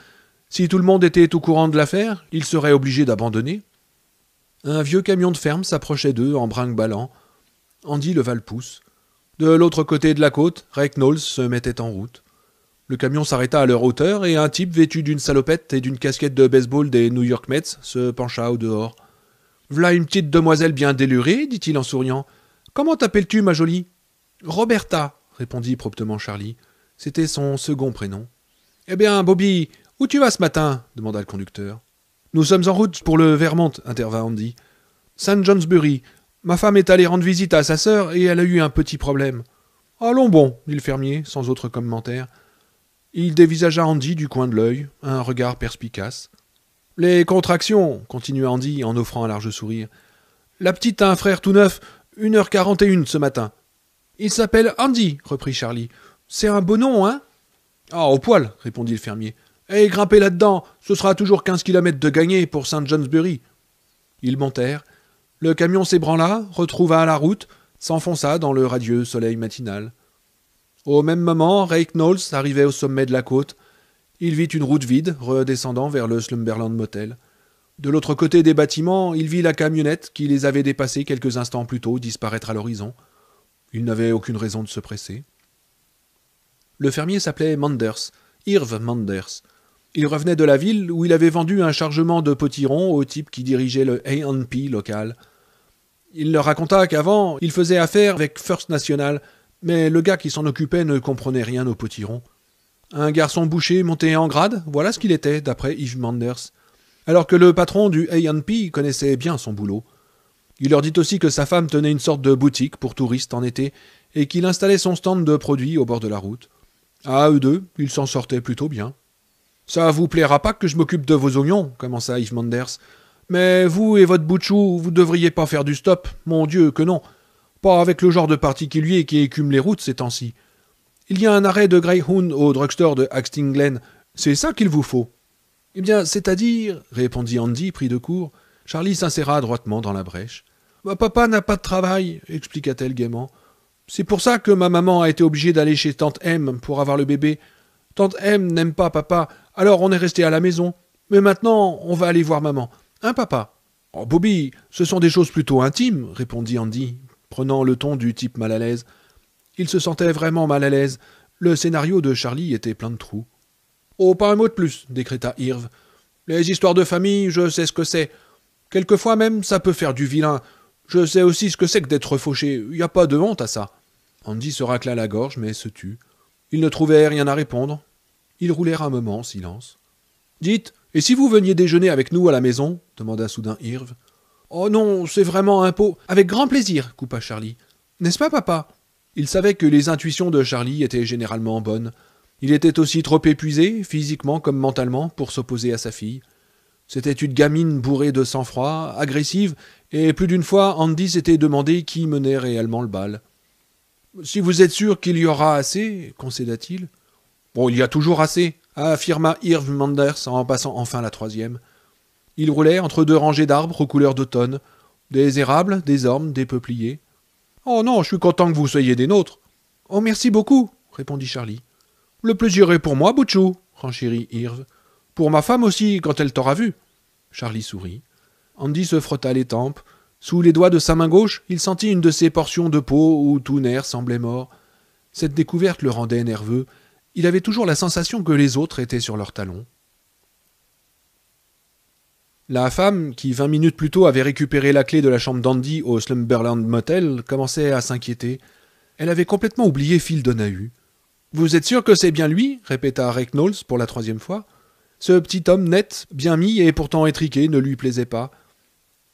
Si tout le monde était au courant de l'affaire, il serait obligé d'abandonner. » Un vieux camion de ferme s'approchait d'eux en brinque-ballant. Andy leva le pouce. De l'autre côté de la côte, Rake Knowles se mettait en route. Le camion s'arrêta à leur hauteur et un type vêtu d'une salopette et d'une casquette de baseball des New York Mets se pencha au dehors. « V'là une petite demoiselle bien délurée, dit-il en souriant. Comment t'appelles-tu, ma jolie ? Roberta, répondit promptement Charlie. C'était son second prénom. Eh bien, Bobby, où tu vas ce matin ? Demanda le conducteur. Nous sommes en route pour le Vermont, intervint Andy. St. Johnsbury. Ma femme est allée rendre visite à sa sœur et elle a eu un petit problème. Allons bon, dit le fermier, sans autre commentaire. Il dévisagea Andy du coin de l'œil, un regard perspicace. Les contractions, continua Andy en offrant un large sourire. La petite a un frère tout neuf, 1h41 ce matin. Il s'appelle Andy, reprit Charlie. C'est un beau nom, hein ? Ah, au poil, répondit le fermier. Et grimpez là-dedans, ce sera toujours 15 kilomètres de gagné pour St. Johnsbury. Ils montèrent. Le camion s'ébranla, retrouva la route, s'enfonça dans le radieux soleil matinal. Au même moment, Rake Knowles arrivait au sommet de la côte. Il vit une route vide, redescendant vers le Slumberland Motel. De l'autre côté des bâtiments, il vit la camionnette qui les avait dépassés quelques instants plus tôt disparaître à l'horizon. Il n'avait aucune raison de se presser. Le fermier s'appelait Manders, Irv Manders. Il revenait de la ville où il avait vendu un chargement de potirons au type qui dirigeait le A&P local. Il leur raconta qu'avant, il faisait affaire avec First National, mais le gars qui s'en occupait ne comprenait rien aux potirons. Un garçon boucher monté en grade, voilà ce qu'il était, d'après Yves Manders. Alors que le patron du A&P connaissait bien son boulot. Il leur dit aussi que sa femme tenait une sorte de boutique pour touristes en été et qu'il installait son stand de produits au bord de la route. À eux deux, ils s'en sortaient plutôt bien. Ça vous plaira pas que je m'occupe de vos oignons, commença Yves Manders. Mais vous et votre bout de chou, vous devriez pas faire du stop. Mon Dieu, que non. Pas avec le genre de particulier qui écume les routes ces temps-ci. Il y a un arrêt de Greyhound au drugstore de Axting Glen. C'est ça qu'il vous faut. Eh bien, c'est-à-dire, répondit Andy, pris de court. Charlie s'inséra adroitement dans la brèche. Papa n'a pas de travail, expliqua-t-elle gaiement. C'est pour ça que ma maman a été obligée d'aller chez tante M pour avoir le bébé. Tante M n'aime pas papa, alors on est resté à la maison. Mais maintenant, on va aller voir maman. Hein, papa? Oh, Bobby, ce sont des choses plutôt intimes, répondit Andy, prenant le ton du type mal à l'aise. Il se sentait vraiment mal à l'aise. Le scénario de Charlie était plein de trous. Oh, pas un mot de plus, décréta Irv. Les histoires de famille, je sais ce que c'est. Quelquefois même, ça peut faire du vilain. Je sais aussi ce que c'est que d'être fauché. Il n'y a pas de honte à ça. Andy se racla la gorge, mais se tut. Il ne trouvait rien à répondre. Ils roulèrent un moment en silence. Dites, et si vous veniez déjeuner avec nous à la maison demanda soudain Irv. Oh non, c'est vraiment un pot. Avec grand plaisir, coupa Charlie. N'est-ce pas, papa? Il savait que les intuitions de Charlie étaient généralement bonnes. Il était aussi trop épuisé, physiquement comme mentalement, pour s'opposer à sa fille. C'était une gamine bourrée de sang-froid, agressive, et plus d'une fois, Andy s'était demandé qui menait réellement le bal. « Si vous êtes sûr qu'il y aura assez, concéda-t-il. « Bon, il y a toujours assez, affirma Irv Manders en passant enfin la troisième. Il roulait entre deux rangées d'arbres aux couleurs d'automne, des érables, des ormes, des peupliers. « Oh non, je suis content que vous soyez des nôtres. »« Oh, merci beaucoup, répondit Charlie. « Le plaisir est pour moi, Butchou, renchérit Irv. « Pour ma femme aussi, quand elle t'aura vu. » Charlie sourit. Andy se frotta les tempes. Sous les doigts de sa main gauche, il sentit une de ces portions de peau où tout nerf semblait mort. Cette découverte le rendait nerveux. Il avait toujours la sensation que les autres étaient sur leurs talons. La femme, qui 20 minutes plus tôt avait récupéré la clé de la chambre d'Andy au Slumberland Motel, commençait à s'inquiéter. Elle avait complètement oublié Phil Donahue. « Vous êtes sûr que c'est bien lui ?» répéta Rick Knowles pour la troisième fois. Ce petit homme net, bien mis et pourtant étriqué, ne lui plaisait pas.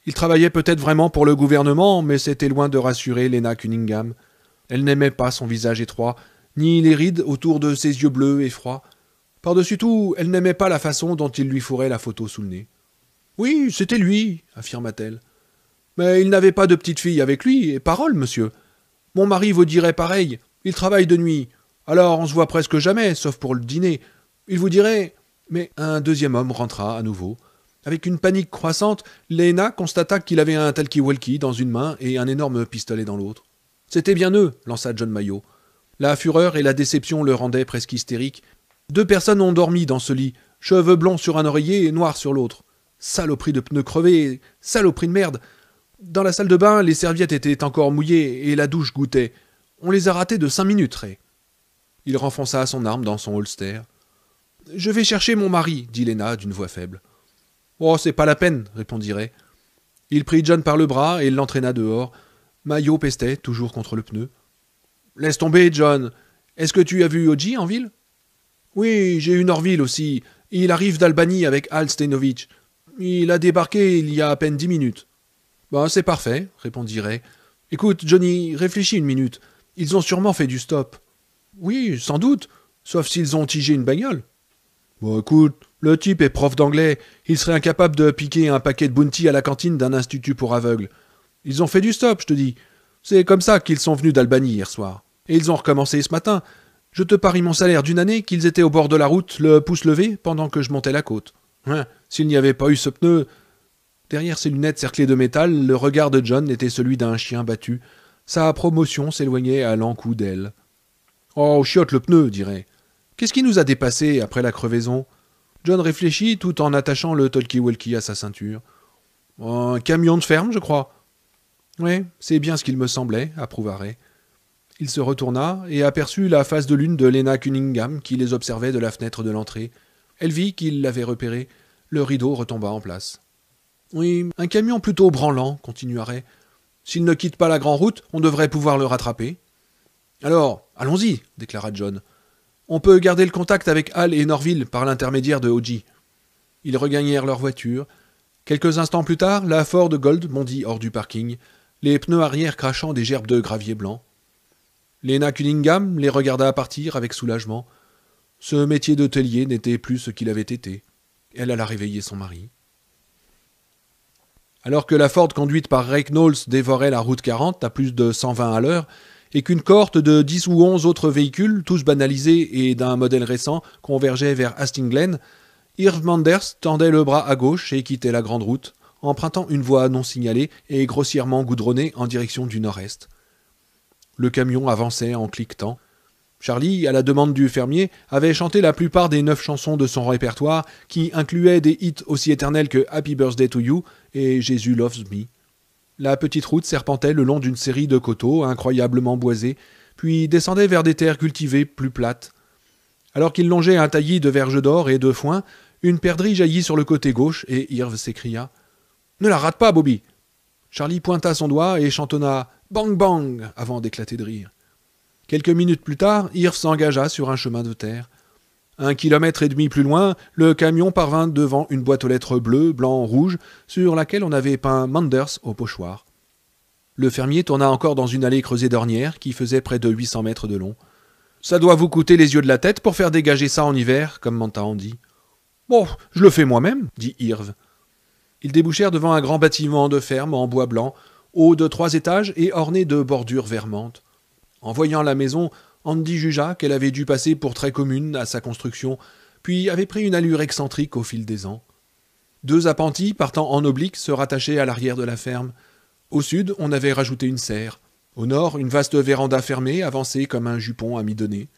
Il travaillait peut-être vraiment pour le gouvernement, mais c'était loin de rassurer Lena Cunningham. Elle n'aimait pas son visage étroit, ni les rides autour de ses yeux bleus et froids. Par-dessus tout, elle n'aimait pas la façon dont il lui fourrait la photo sous le nez. « Oui, c'était lui, affirma-t-elle. Mais il n'avait pas de petite fille avec lui, et parole, monsieur. Mon mari vous dirait pareil, il travaille de nuit. Alors on se voit presque jamais, sauf pour le dîner. Il vous dirait... » Mais un deuxième homme rentra à nouveau. Avec une panique croissante, Lena constata qu'il avait un talkie-walkie dans une main et un énorme pistolet dans l'autre. « C'était bien eux, lança John Mayo. La fureur et la déception le rendaient presque hystérique. Deux personnes ont dormi dans ce lit, cheveux blonds sur un oreiller et noirs sur l'autre. Saloperie de pneus crevés, saloperie de merde. Dans la salle de bain, les serviettes étaient encore mouillées et la douche goûtait. On les a ratées de 5 minutes, Ray. » Il renfonça son arme dans son holster. « Je vais chercher mon mari, dit Lena d'une voix faible. « Oh, c'est pas la peine, répondit Ray. Il prit John par le bras et l'entraîna dehors. Maillot pestait, toujours contre le pneu. « Laisse tomber, John. Est-ce que tu as vu Oji en ville ?»« Oui, j'ai eu Norville aussi. Il arrive d'Albanie avec Al Steinovitch. Il a débarqué il y a à peine 10 minutes. »« Ben, c'est parfait, répondit Ray. Écoute, Johnny, réfléchis une minute. Ils ont sûrement fait du stop. »« Oui, sans doute, sauf s'ils ont tigé une bagnole. »« Bon, écoute, le type est prof d'anglais. Il serait incapable de piquer un paquet de bounty à la cantine d'un institut pour aveugles. Ils ont fait du stop, je te dis. C'est comme ça qu'ils sont venus d'Albanie hier soir. Et ils ont recommencé ce matin. Je te parie mon salaire d'une année qu'ils étaient au bord de la route, le pouce levé, pendant que je montais la côte. Hein, s'il n'y avait pas eu ce pneu... » Derrière ses lunettes cerclées de métal, le regard de John était celui d'un chien battu. Sa promotion s'éloignait à lents coups d'aile. « Oh, chiotte le pneu, dirait. Qu'est-ce qui nous a dépassés après la crevaison ?» John réfléchit tout en attachant le talkie-walkie à sa ceinture. « Un camion de ferme, je crois. »« Oui, c'est bien ce qu'il me semblait, » approuva Ray. Il se retourna et aperçut la face de lune de Lena Cunningham qui les observait de la fenêtre de l'entrée. Elle vit qu'il l'avait repéré. Le rideau retomba en place. « Oui, un camion plutôt branlant, » continua Ray. « S'il ne quitte pas la grande route, on devrait pouvoir le rattraper. »« Alors, allons-y, » déclara John. « On peut garder le contact avec Hal et Norville par l'intermédiaire de Oji. » Ils regagnèrent leur voiture. Quelques instants plus tard, la Ford Gold bondit hors du parking, les pneus arrière crachant des gerbes de gravier blanc. Lena Cunningham les regarda partir avec soulagement. Ce métier d'hôtelier n'était plus ce qu'il avait été. Elle alla réveiller son mari. Alors que la Ford conduite par Ray Knowles dévorait la route 40 à plus de 120 à l'heure, et qu'une cohorte de 10 ou 11 autres véhicules, tous banalisés et d'un modèle récent, convergeait vers Hastings Glen, Irv Manders tendait le bras à gauche et quittait la grande route, empruntant une voie non signalée et grossièrement goudronnée en direction du nord-est. Le camion avançait en cliquetant. Charlie, à la demande du fermier, avait chanté la plupart des 9 chansons de son répertoire, qui incluaient des hits aussi éternels que Happy Birthday to You et Jésus Loves Me. La petite route serpentait le long d'une série de coteaux incroyablement boisés, puis descendait vers des terres cultivées plus plates. Alors qu'il longeait un taillis de verges d'or et de foin, une perdrix jaillit sur le côté gauche et Irv s'écria « Ne la rate pas, Bobby !» Charlie pointa son doigt et chantonna « Bang bang !» avant d'éclater de rire. Quelques minutes plus tard, Irv s'engagea sur un chemin de terre. 1,5 kilomètre plus loin, le camion parvint devant une boîte aux lettres bleues, blanc, rouge, sur laquelle on avait peint Manders au pochoir. Le fermier tourna encore dans une allée creusée d'ornières qui faisait près de 800 mètres de long. « Ça doit vous coûter les yeux de la tête pour faire dégager ça en hiver, commenta Andy. « Bon, je le fais moi-même, dit Irv. Ils débouchèrent devant un grand bâtiment de ferme en bois blanc, haut de 3 étages et orné de bordures vermantes. En voyant la maison, Andy jugea qu'elle avait dû passer pour très commune à sa construction, puis avait pris une allure excentrique au fil des ans. 2 appentis partant en oblique se rattachaient à l'arrière de la ferme. Au sud, on avait rajouté une serre. Au nord, une vaste véranda fermée avançait comme un jupon à mi-donner.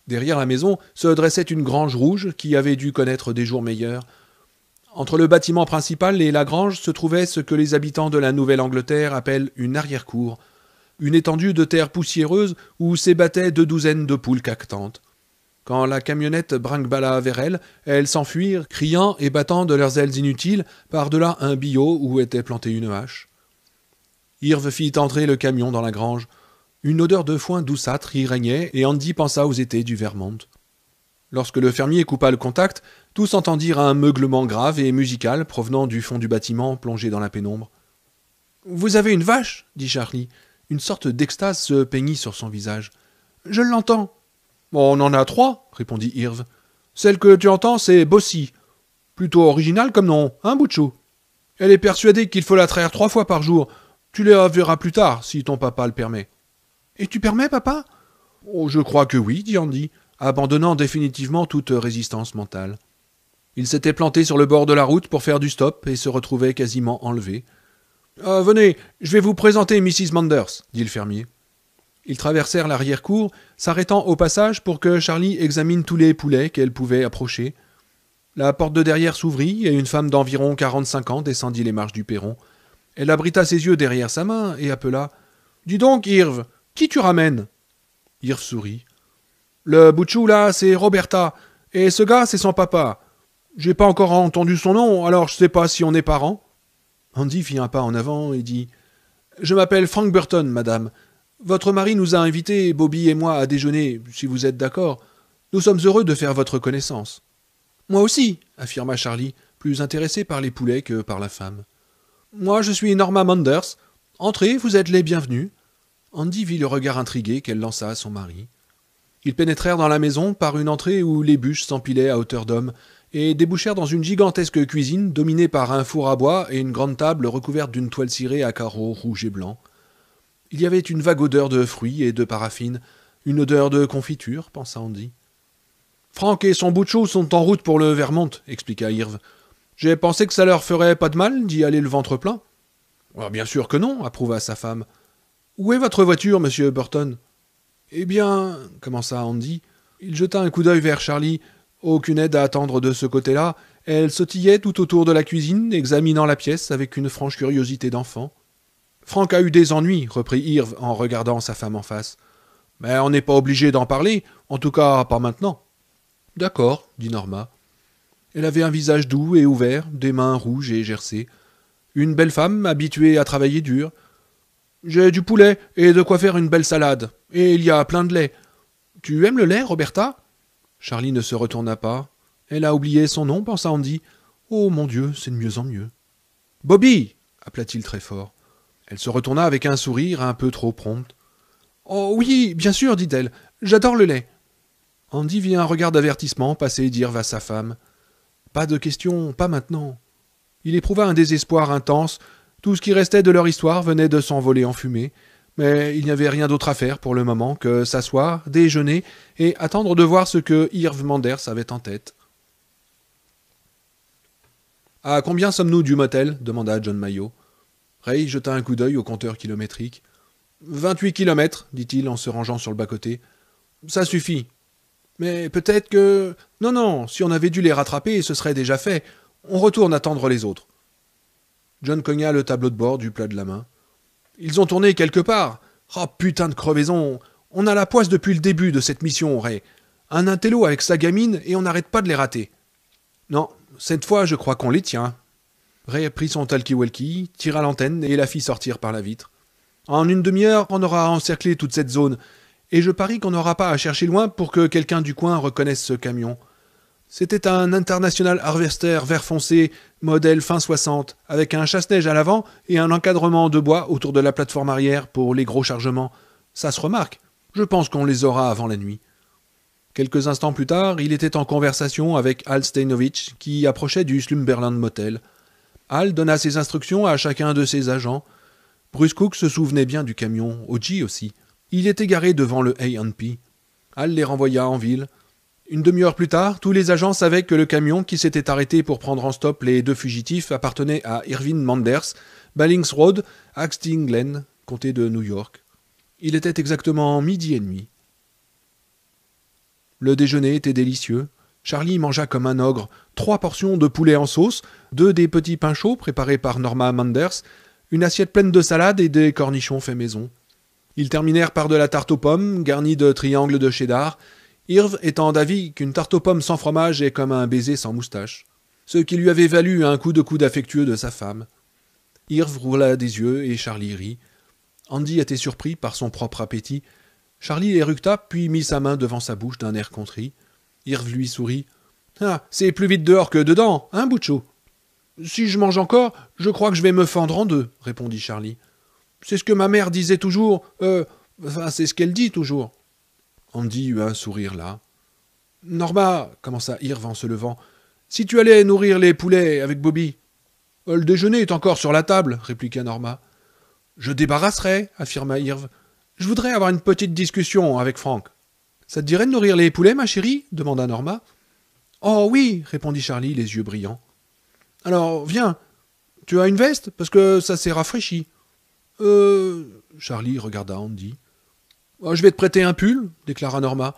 Derrière la maison se dressait une grange rouge qui avait dû connaître des jours meilleurs. Entre le bâtiment principal et la grange se trouvait ce que les habitants de la Nouvelle-Angleterre appellent une arrière-cour, une étendue de terre poussiéreuse où s'ébattaient 2 douzaines de poules caquetantes. Quand la camionnette brinque-balla vers elles s'enfuirent, criant et battant de leurs ailes inutiles par-delà un billot où était plantée une hache. Irv fit entrer le camion dans la grange. Une odeur de foin douceâtre y régnait et Andy pensa aux étés du Vermont. Lorsque le fermier coupa le contact, tous entendirent un meuglement grave et musical provenant du fond du bâtiment plongé dans la pénombre. « Vous avez une vache » dit Charlie. Une sorte d'extase se peignit sur son visage. « Je l'entends. »« On en a 3, répondit Irv. « Celle que tu entends, c'est Bossy. Plutôt original comme nom, hein, Butchou? Elle est persuadée qu'il faut la traire 3 fois par jour. Tu la verras plus tard, si ton papa le permet. »« Et tu permets, papa ?»« Oh, je crois que oui, dit Andy, abandonnant définitivement toute résistance mentale. Il s'était planté sur le bord de la route pour faire du stop et se retrouvait quasiment enlevé. « Venez, je vais vous présenter Mrs. Manders, dit le fermier. » Ils traversèrent l'arrière-cour, s'arrêtant au passage pour que Charlie examine tous les poulets qu'elle pouvait approcher. La porte de derrière s'ouvrit et une femme d'environ 45 ans descendit les marches du perron. Elle abrita ses yeux derrière sa main et appela « Dis donc, Irv, qui tu ramènes ?» Irv sourit. « Le Butchou, là, c'est Roberta, et ce gars, c'est son papa. J'ai pas encore entendu son nom, alors je sais pas si on est parents. » Andy fit un pas en avant et dit « Je m'appelle Frank Burton, madame. Votre mari nous a invités, Bobby et moi, à déjeuner, si vous êtes d'accord. Nous sommes heureux de faire votre connaissance. »« Moi aussi, » affirma Charlie, plus intéressé par les poulets que par la femme. « Moi, je suis Norma Manders. Entrez, vous êtes les bienvenus. » Andy vit le regard intrigué qu'elle lança à son mari. Ils pénétrèrent dans la maison par une entrée où les bûches s'empilaient à hauteur d'homme et débouchèrent dans une gigantesque cuisine dominée par un four à bois et une grande table recouverte d'une toile cirée à carreaux rouges et blancs. Il y avait une vague odeur de fruits et de paraffine, une odeur de confiture, pensa Andy. « Frank et son Butchou sont en route pour le Vermont, » expliqua Irv. « J'ai pensé que ça leur ferait pas de mal d'y aller le ventre plein. »« Bien sûr que non, » approuva sa femme. « Où est votre voiture, monsieur Burton ?»« Eh bien, » commença Andy. Il jeta un coup d'œil vers Charlie. Aucune aide à attendre de ce côté-là. Elle sautillait tout autour de la cuisine, examinant la pièce avec une franche curiosité d'enfant. « Frank a eu des ennuis, » reprit Irv en regardant sa femme en face. « Mais on n'est pas obligé d'en parler, en tout cas pas maintenant. »« D'accord, » dit Norma. Elle avait un visage doux et ouvert, des mains rouges et gercées. Une belle femme, habituée à travailler dur. « J'ai du poulet et de quoi faire une belle salade. Et il y a plein de lait. Tu aimes le lait, Roberta ?» Charlie ne se retourna pas. Elle a oublié son nom, pensa Andy. Oh mon Dieu, c'est de mieux en mieux. Bobby appela-t-il très fort. Elle se retourna avec un sourire un peu trop prompt. Oh oui, bien sûr, dit-elle. J'adore le lait. Andy vit un regard d'avertissement passer d'Irv à sa femme. Pas de question, pas maintenant. Il éprouva un désespoir intense. Tout ce qui restait de leur histoire venait de s'envoler en fumée. Mais il n'y avait rien d'autre à faire pour le moment que s'asseoir, déjeuner et attendre de voir ce que Irv Manders avait en tête. « À combien sommes-nous du motel » demanda John Mayo. Ray jeta un coup d'œil au compteur kilométrique. « 28 kilomètres, dit-il en se rangeant sur le bas-côté. « Ça suffit. Mais peut-être que... Non, si on avait dû les rattraper, ce serait déjà fait. On retourne attendre les autres. » John cogna le tableau de bord du plat de la main. « Ils ont tourné quelque part. Oh putain de crevaison. On a la poisse depuis le début de cette mission, Ray. Un intello avec sa gamine et on n'arrête pas de les rater. » Non, cette fois je crois qu'on les tient. Ray prit son talkie-walkie, tira l'antenne et la fit sortir par la vitre. En une demi-heure, on aura encerclé toute cette zone. Et je parie qu'on n'aura pas à chercher loin pour que quelqu'un du coin reconnaisse ce camion. C'était un International Harvester vert foncé, modèle fin 60, avec un chasse-neige à l'avant et un encadrement de bois autour de la plateforme arrière pour les gros chargements. Ça se remarque. Je pense qu'on les aura avant la nuit. Quelques instants plus tard, il était en conversation avec Al Steinovitch, qui approchait du Slumberland Motel. Al donna ses instructions à chacun de ses agents. Bruce Cook se souvenait bien du camion, Oji aussi. Il était garé devant le A&P. Al les renvoya en ville. Une demi-heure plus tard, tous les agents savaient que le camion qui s'était arrêté pour prendre en stop les deux fugitifs appartenait à Irvin Manders, Ballings Road, Axting Glen, comté de New York. Il était exactement 12h30. Le déjeuner était délicieux. Charlie mangea comme un ogre 3 portions de poulet en sauce, 2 des petits pains chauds préparés par Norma Manders, une assiette pleine de salade et des cornichons faits maison. Ils terminèrent par de la tarte aux pommes, garnie de triangles de cheddar, Irv étant d'avis qu'une tarte aux pommes sans fromage est comme un baiser sans moustache, ce qui lui avait valu un coup de coude affectueux de sa femme. Irv roula des yeux et Charlie rit. Andy était surpris par son propre appétit. Charlie éructa, puis mit sa main devant sa bouche d'un air contrit. Irv lui sourit. « Ah, c'est plus vite dehors que dedans, hein, Butcho ?»« Si je mange encore, je crois que je vais me fendre en deux, » répondit Charlie. « C'est ce que ma mère disait toujours. C'est ce qu'elle dit toujours. » Andy eut un sourire là. « Norma, » commença Irv en se levant, « si tu allais nourrir les poulets avec Bobby. »« Le déjeuner est encore sur la table, » répliqua Norma. « Je débarrasserai, » affirma Irv. « Je voudrais avoir une petite discussion avec Frank. »« Ça te dirait de nourrir les poulets, ma chérie ?» demanda Norma. « Oh oui, » répondit Charlie, les yeux brillants. « Alors, viens. Tu as une veste? Parce que ça s'est rafraîchi. » Charlie regarda Andy. « Je vais te prêter un pull, » déclara Norma.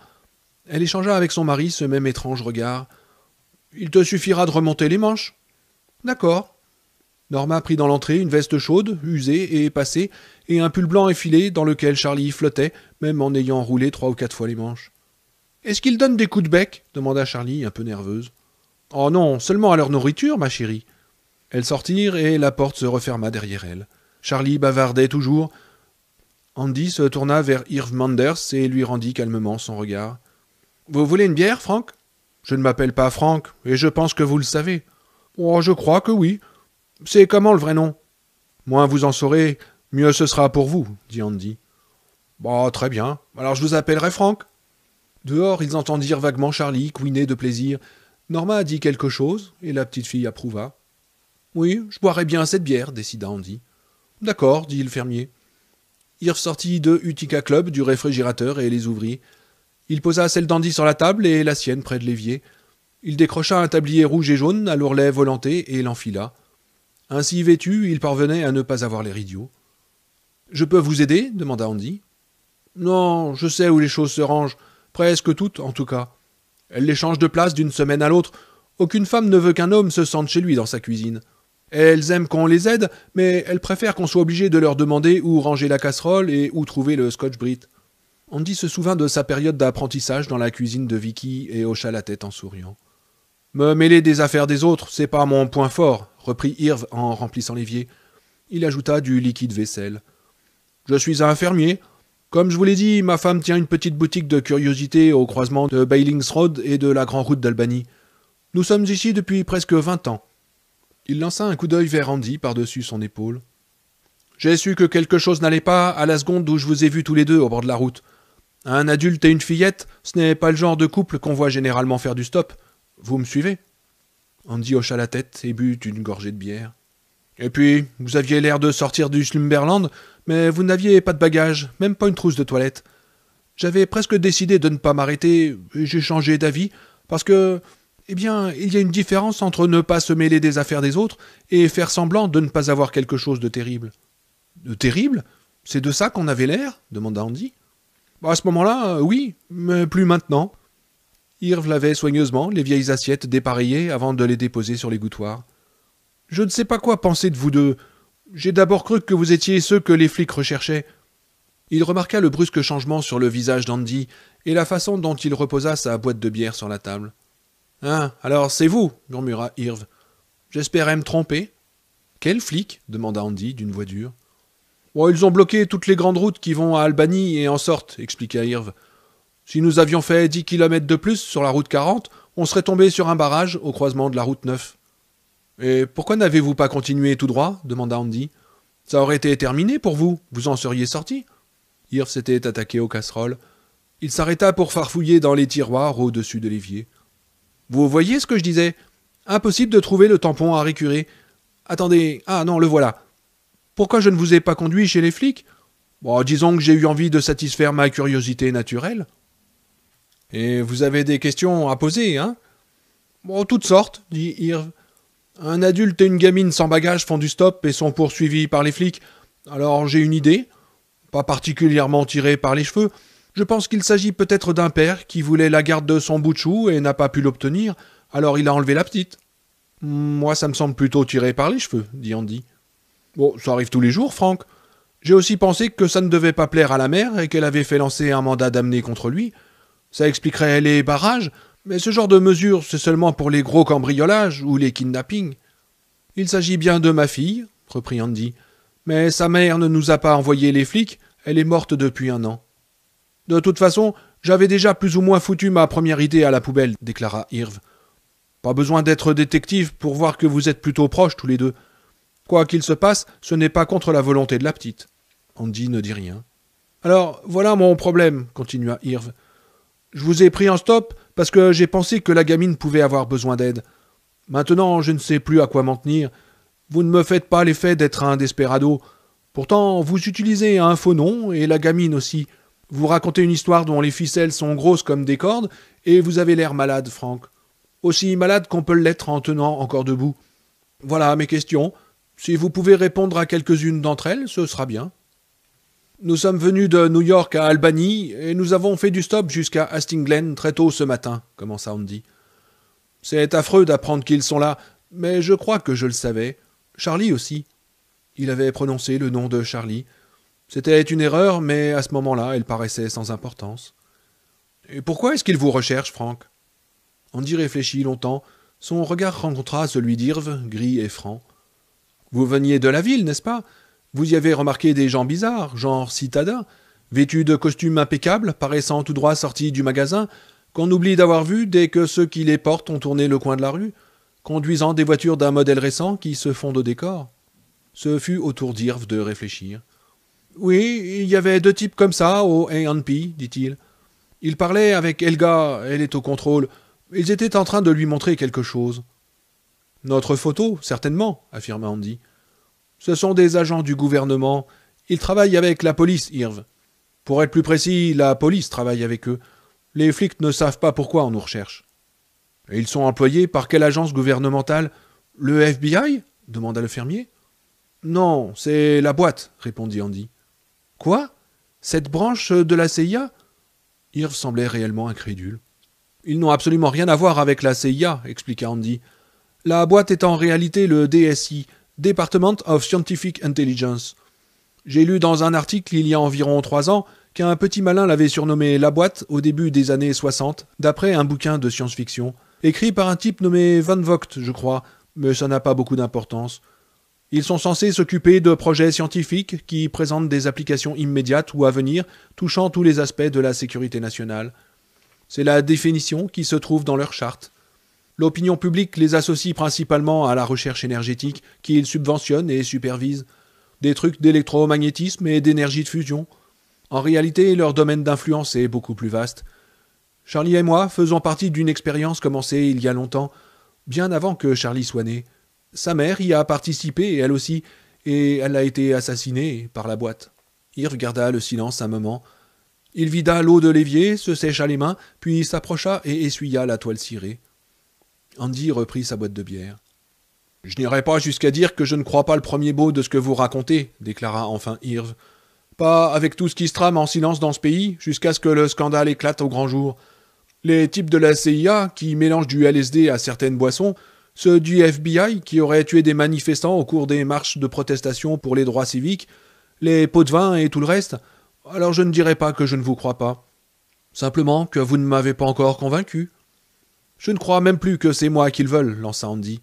Elle échangea avec son mari ce même étrange regard. « Il te suffira de remonter les manches. »« D'accord. » Norma prit dans l'entrée une veste chaude, usée et passée, et un pull blanc effilé dans lequel Charlie flottait, même en ayant roulé 3 ou 4 fois les manches. « Est-ce qu'ils donnent des coups de bec ?» demanda Charlie, un peu nerveuse. « Oh non, seulement à leur nourriture, ma chérie. » Elles sortirent et la porte se referma derrière elles. Charlie bavardait toujours. Andy se tourna vers Irv Manders et lui rendit calmement son regard. « Vous voulez une bière, Frank ?»« Je ne m'appelle pas Frank, et je pense que vous le savez. »« Oh, je crois que oui. C'est comment le vrai nom ?»« Moins vous en saurez, mieux ce sera pour vous, » dit Andy. « Bah, très bien. Alors je vous appellerai Frank. » Dehors, ils entendirent vaguement Charlie couiner de plaisir. Norma a dit quelque chose, et la petite fille approuva. « Oui, je boirais bien cette bière, » décida Andy. « D'accord, » dit le fermier. Irv sortit 2 Utica Club du réfrigérateur et les ouvrit. Il posa celle d'Andy sur la table et la sienne près de l'évier. Il décrocha un tablier rouge et jaune à l'ourlet volanté et l'enfila. Ainsi vêtu, il parvenait à ne pas avoir l'air idiot. « Je peux vous aider ?» demanda Andy. « Non, je sais où les choses se rangent. Presque toutes, en tout cas. Elle les change de place d'une semaine à l'autre. Aucune femme ne veut qu'un homme se sente chez lui dans sa cuisine. Elles aiment qu'on les aide, mais elles préfèrent qu'on soit obligé de leur demander où ranger la casserole et où trouver le scotch-brit. » Andy se souvint de sa période d'apprentissage dans la cuisine de Vicky et hocha la tête en souriant. « Me mêler des affaires des autres, c'est pas mon point fort, » reprit Irv en remplissant l'évier. Il ajouta du liquide vaisselle. « Je suis un fermier. Comme je vous l'ai dit, ma femme tient une petite boutique de curiosités au croisement de Ballings Road et de la Grande Route d'Albany. Nous sommes ici depuis presque 20 ans. » Il lança un coup d'œil vers Andy par-dessus son épaule. J'ai su que quelque chose n'allait pas à la seconde où je vous ai vus tous les deux au bord de la route. Un adulte et une fillette, ce n'est pas le genre de couple qu'on voit généralement faire du stop. Vous me suivez? Andy hocha la tête et but une gorgée de bière. Et puis, vous aviez l'air de sortir du Slumberland, mais vous n'aviez pas de bagages, même pas une trousse de toilette. J'avais presque décidé de ne pas m'arrêter, et j'ai changé d'avis, parce que, eh bien, il y a une différence entre ne pas se mêler des affaires des autres et faire semblant de ne pas avoir quelque chose de terrible. De terrible? C'est de ça qu'on avait l'air? Demanda Andy. À ce moment-là, oui, mais plus maintenant. Irv lavait soigneusement les vieilles assiettes dépareillées avant de les déposer sur l'égouttoir. Je ne sais pas quoi penser de vous deux. J'ai d'abord cru que vous étiez ceux que les flics recherchaient. Il remarqua le brusque changement sur le visage d'Andy et la façon dont il reposa sa boîte de bière sur la table. « Hein, alors c'est vous » murmura Irv. « J'espérais me tromper. »« Quels flics » demanda Andy d'une voix dure. « Ils ont bloqué toutes les grandes routes qui vont à Albany et en sortent, » expliqua Irv. « Si nous avions fait 10 kilomètres de plus sur la route 40, on serait tombé sur un barrage au croisement de la route 9. »« Et pourquoi n'avez-vous pas continué tout droit » demanda Andy. « Ça aurait été terminé pour vous, vous en seriez sorti. » Irv s'était attaqué aux casseroles. Il s'arrêta pour farfouiller dans les tiroirs au-dessus de l'évier. « Vous voyez ce que je disais? Impossible de trouver le tampon à récurer. Attendez, ah non, le voilà. Pourquoi je ne vous ai pas conduit chez les flics? Disons que j'ai eu envie de satisfaire ma curiosité naturelle. »« Et vous avez des questions à poser, hein ?»« Toutes sortes, » dit Irv. « Un adulte et une gamine sans bagage font du stop et sont poursuivis par les flics. Alors j'ai une idée, pas particulièrement tirée par les cheveux. Je pense qu'il s'agit peut-être d'un père qui voulait la garde de son bout de chou et n'a pas pu l'obtenir, alors il a enlevé la petite. »« Moi, ça me semble plutôt tiré par les cheveux, » dit Andy. « Ça arrive tous les jours, Franck. J'ai aussi pensé que ça ne devait pas plaire à la mère et qu'elle avait fait lancer un mandat d'amener contre lui. Ça expliquerait les barrages, mais ce genre de mesure, c'est seulement pour les gros cambriolages ou les kidnappings. »« Il s'agit bien de ma fille, » reprit Andy, « mais sa mère ne nous a pas envoyé les flics, elle est morte depuis 1 an. »« De toute façon, j'avais déjà plus ou moins foutu ma première idée à la poubelle, » déclara Irv. « Pas besoin d'être détective pour voir que vous êtes plutôt proches tous les deux. Quoi qu'il se passe, ce n'est pas contre la volonté de la petite. » Andy ne dit rien. « Alors, voilà mon problème, » continua Irv. « Je vous ai pris en stop parce que j'ai pensé que la gamine pouvait avoir besoin d'aide. Maintenant, je ne sais plus à quoi m'en tenir. Vous ne me faites pas l'effet d'être un desperado. Pourtant, vous utilisez un faux nom, et la gamine aussi. Vous racontez une histoire dont les ficelles sont grosses comme des cordes, et vous avez l'air malade, Franck. Aussi malade qu'on peut l'être en tenant encore debout. Voilà mes questions. Si vous pouvez répondre à quelques-unes d'entre elles, ce sera bien. » Nous sommes venus de New York à Albany, et nous avons fait du stop jusqu'à Hastings Glen très tôt ce matin, commença Andy. C'est affreux d'apprendre qu'ils sont là, mais je crois que je le savais. Charlie aussi. Il avait prononcé le nom de Charlie. C'était une erreur, mais à ce moment-là, elle paraissait sans importance. Et pourquoi est-ce qu'ils vous recherchent, Franck? Andy réfléchit longtemps. Son regard rencontra celui d'Irv, gris et franc. Vous veniez de la ville, n'est-ce pas? Vous y avez remarqué des gens bizarres, genre citadins, vêtus de costumes impeccables, paraissant tout droit sortis du magasin, qu'on oublie d'avoir vus dès que ceux qui les portent ont tourné le coin de la rue, conduisant des voitures d'un modèle récent qui se fondent au décor. Ce fut au tour d'Irv de réfléchir. « Oui, il y avait 2 types comme ça au A&P, dit-il. Ils parlaient avec Helga, elle est au contrôle. Ils étaient en train de lui montrer quelque chose. »« Notre photo, certainement, » affirma Andy. « Ce sont des agents du gouvernement. Ils travaillent avec la police, Irv. Pour être plus précis, la police travaille avec eux. Les flics ne savent pas pourquoi on nous recherche. »« Et ils sont employés par quelle agence gouvernementale? Le FBI » demanda le fermier. « Non, c'est la boîte, » répondit Andy. « Quoi? Cette branche de la CIA ?» Irv semblait réellement incrédule. « Ils n'ont absolument rien à voir avec la CIA, » expliqua Andy. « La boîte est en réalité le DSI, Department of Scientific Intelligence. J'ai lu dans un article il y a environ 3 ans qu'un petit malin l'avait surnommé la boîte au début des années 60, d'après un bouquin de science-fiction, écrit par un type nommé Van Vogt, je crois, mais ça n'a pas beaucoup d'importance. Ils sont censés s'occuper de projets scientifiques qui présentent des applications immédiates ou à venir touchant tous les aspects de la sécurité nationale. C'est la définition qui se trouve dans leur charte. L'opinion publique les associe principalement à la recherche énergétique qu'ils subventionnent et supervisent. Des trucs d'électromagnétisme et d'énergie de fusion. En réalité, leur domaine d'influence est beaucoup plus vaste. Charlie et moi faisons partie d'une expérience commencée il y a longtemps, bien avant que Charlie soit né. Sa mère y a participé, elle aussi, et elle a été assassinée par la boîte. Irv garda le silence un moment. Il vida l'eau de l'évier, se sécha les mains, puis s'approcha et essuya la toile cirée. Andy reprit sa boîte de bière. « Je n'irai pas jusqu'à dire que je ne crois pas le premier mot de ce que vous racontez, déclara enfin Irv. Pas avec tout ce qui se trame en silence dans ce pays, jusqu'à ce que le scandale éclate au grand jour. Les types de la CIA qui mélangent du LSD à certaines boissons, ceux du FBI qui auraient tué des manifestants au cours des marches de protestation pour les droits civiques, les pots de vin et tout le reste. Alors je ne dirai pas que je ne vous crois pas. Simplement que vous ne m'avez pas encore convaincu. Je ne crois même plus que c'est moi qu'ils veulent, lança Andy.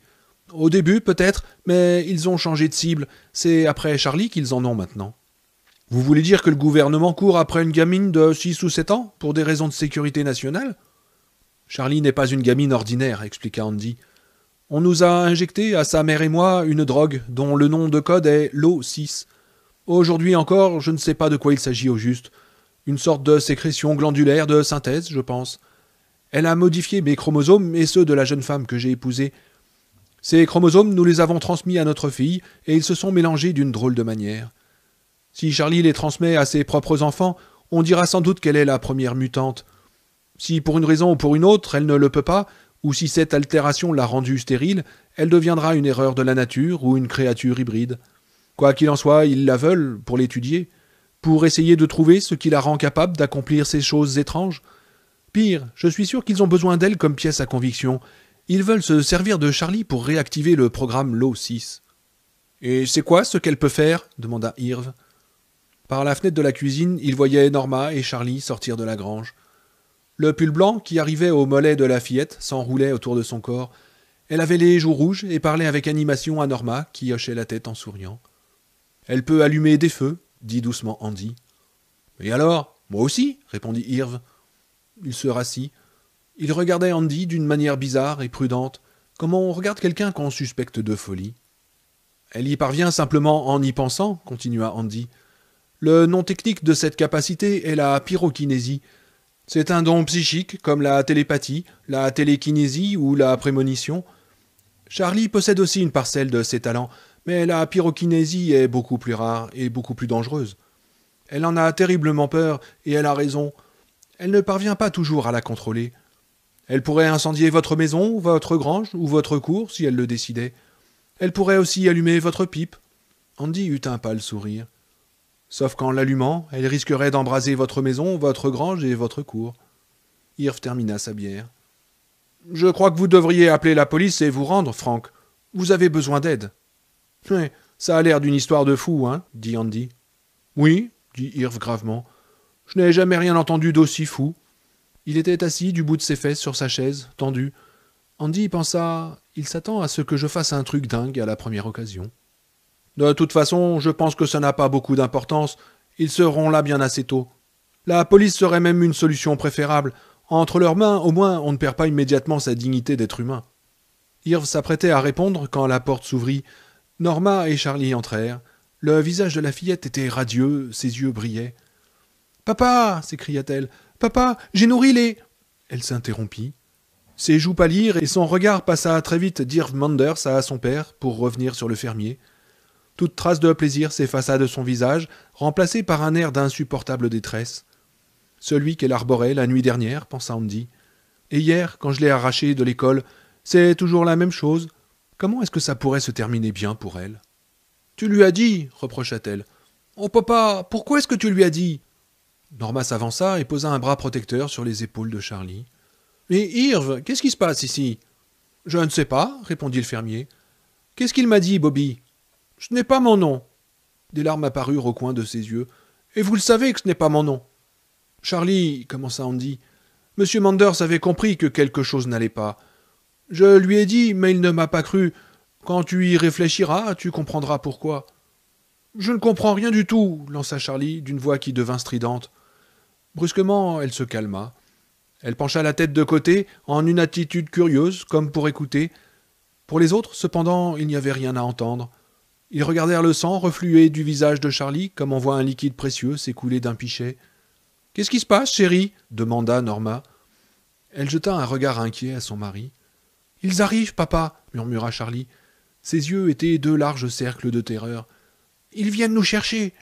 Au début, peut-être, mais ils ont changé de cible. C'est après Charlie qu'ils en ont maintenant. Vous voulez dire que le gouvernement court après une gamine de 6 ou 7 ans pour des raisons de sécurité nationale? Charlie n'est pas une gamine ordinaire, expliqua Andy. On nous a injecté, à sa mère et moi, une drogue dont le nom de code est l'O6. Aujourd'hui encore, je ne sais pas de quoi il s'agit au juste. Une sorte de sécrétion glandulaire de synthèse, je pense. Elle a modifié mes chromosomes et ceux de la jeune femme que j'ai épousée. Ces chromosomes, nous les avons transmis à notre fille, et ils se sont mélangés d'une drôle de manière. Si Charlie les transmet à ses propres enfants, on dira sans doute qu'elle est la première mutante. Si pour une raison ou pour une autre, elle ne le peut pas, ou si cette altération l'a rendue stérile, elle deviendra une erreur de la nature ou une créature hybride. Quoi qu'il en soit, ils la veulent pour l'étudier, pour essayer de trouver ce qui la rend capable d'accomplir ces choses étranges. Pire, je suis sûr qu'ils ont besoin d'elle comme pièce à conviction. Ils veulent se servir de Charlie pour réactiver le programme LO6. « Et c'est quoi ce qu'elle peut faire » demanda Irv. Par la fenêtre de la cuisine, il voyait Norma et Charlie sortir de la grange. Le pull blanc, qui arrivait au mollet de la fillette, s'enroulait autour de son corps. Elle avait les joues rouges et parlait avec animation à Norma, qui hochait la tête en souriant. « Elle peut allumer des feux » dit doucement Andy. « Et alors ? Moi aussi » répondit Irv. Il se rassit. Il regardait Andy d'une manière bizarre et prudente, comme on regarde quelqu'un qu'on suspecte de folie. « Elle y parvient simplement en y pensant » continua Andy. « Le nom technique de cette capacité est la pyrokinésie. C'est un don psychique, comme la télépathie, la télékinésie ou la prémonition. Charlie possède aussi une parcelle de ces talents, mais la pyrokinésie est beaucoup plus rare et beaucoup plus dangereuse. Elle en a terriblement peur, et elle a raison. Elle ne parvient pas toujours à la contrôler. Elle pourrait incendier votre maison, votre grange ou votre cour, si elle le décidait. Elle pourrait aussi allumer votre pipe. » Andy eut un pâle sourire. « Sauf qu'en l'allumant, elle risquerait d'embraser votre maison, votre grange et votre cour. » Irv termina sa bière. « Je crois que vous devriez appeler la police et vous rendre, Frank. Vous avez besoin d'aide. »« Ouais, ça a l'air d'une histoire de fou, hein ?» dit Andy. « Oui, » dit Irv gravement. « Je n'ai jamais rien entendu d'aussi fou. » Il était assis du bout de ses fesses sur sa chaise, tendu. Andy pensa « Il s'attend à ce que je fasse un truc dingue à la première occasion. » De toute façon, je pense que ça n'a pas beaucoup d'importance. Ils seront là bien assez tôt. La police serait même une solution préférable. Entre leurs mains, au moins, on ne perd pas immédiatement sa dignité d'être humain. Irv s'apprêtait à répondre quand la porte s'ouvrit. Norma et Charlie entrèrent. Le visage de la fillette était radieux, ses yeux brillaient. « Papa !» s'écria-t-elle. « Papa, j'ai nourri les... » Elle s'interrompit. Ses joues pâlirent et son regard passa très vite d'Irv Manders à son père pour revenir sur le fermier. Toute trace de plaisir s'effaça de son visage, remplacé par un air d'insupportable détresse. Celui qu'elle arborait la nuit dernière, pensa Andy. Et hier, quand je l'ai arraché de l'école, c'est toujours la même chose. Comment est-ce que ça pourrait se terminer bien pour elle? Tu lui as dit, reprocha-t-elle. Oh papa, pourquoi est-ce que tu lui as dit? Norma s'avança et posa un bras protecteur sur les épaules de Charlie. Mais Irv, qu'est-ce qui se passe ici? Je ne sais pas, répondit le fermier. Qu'est-ce qu'il m'a dit, Bobby? Ce n'est pas mon nom. Des larmes apparurent au coin de ses yeux. Et vous le savez que ce n'est pas mon nom. Charlie, commença Andy, Monsieur Manders avait compris que quelque chose n'allait pas. Je lui ai dit, mais il ne m'a pas cru. Quand tu y réfléchiras, tu comprendras pourquoi. Je ne comprends rien du tout, lança Charlie d'une voix qui devint stridente. Brusquement, elle se calma. Elle pencha la tête de côté, en une attitude curieuse, comme pour écouter. Pour les autres, cependant, il n'y avait rien à entendre. Ils regardèrent le sang refluer du visage de Charlie, comme on voit un liquide précieux s'écouler d'un pichet. « Qu'est-ce qui se passe, chérie ?» demanda Norma. Elle jeta un regard inquiet à son mari. « Ils arrivent, papa !» murmura Charlie. Ses yeux étaient deux larges cercles de terreur. « Ils viennent nous chercher !»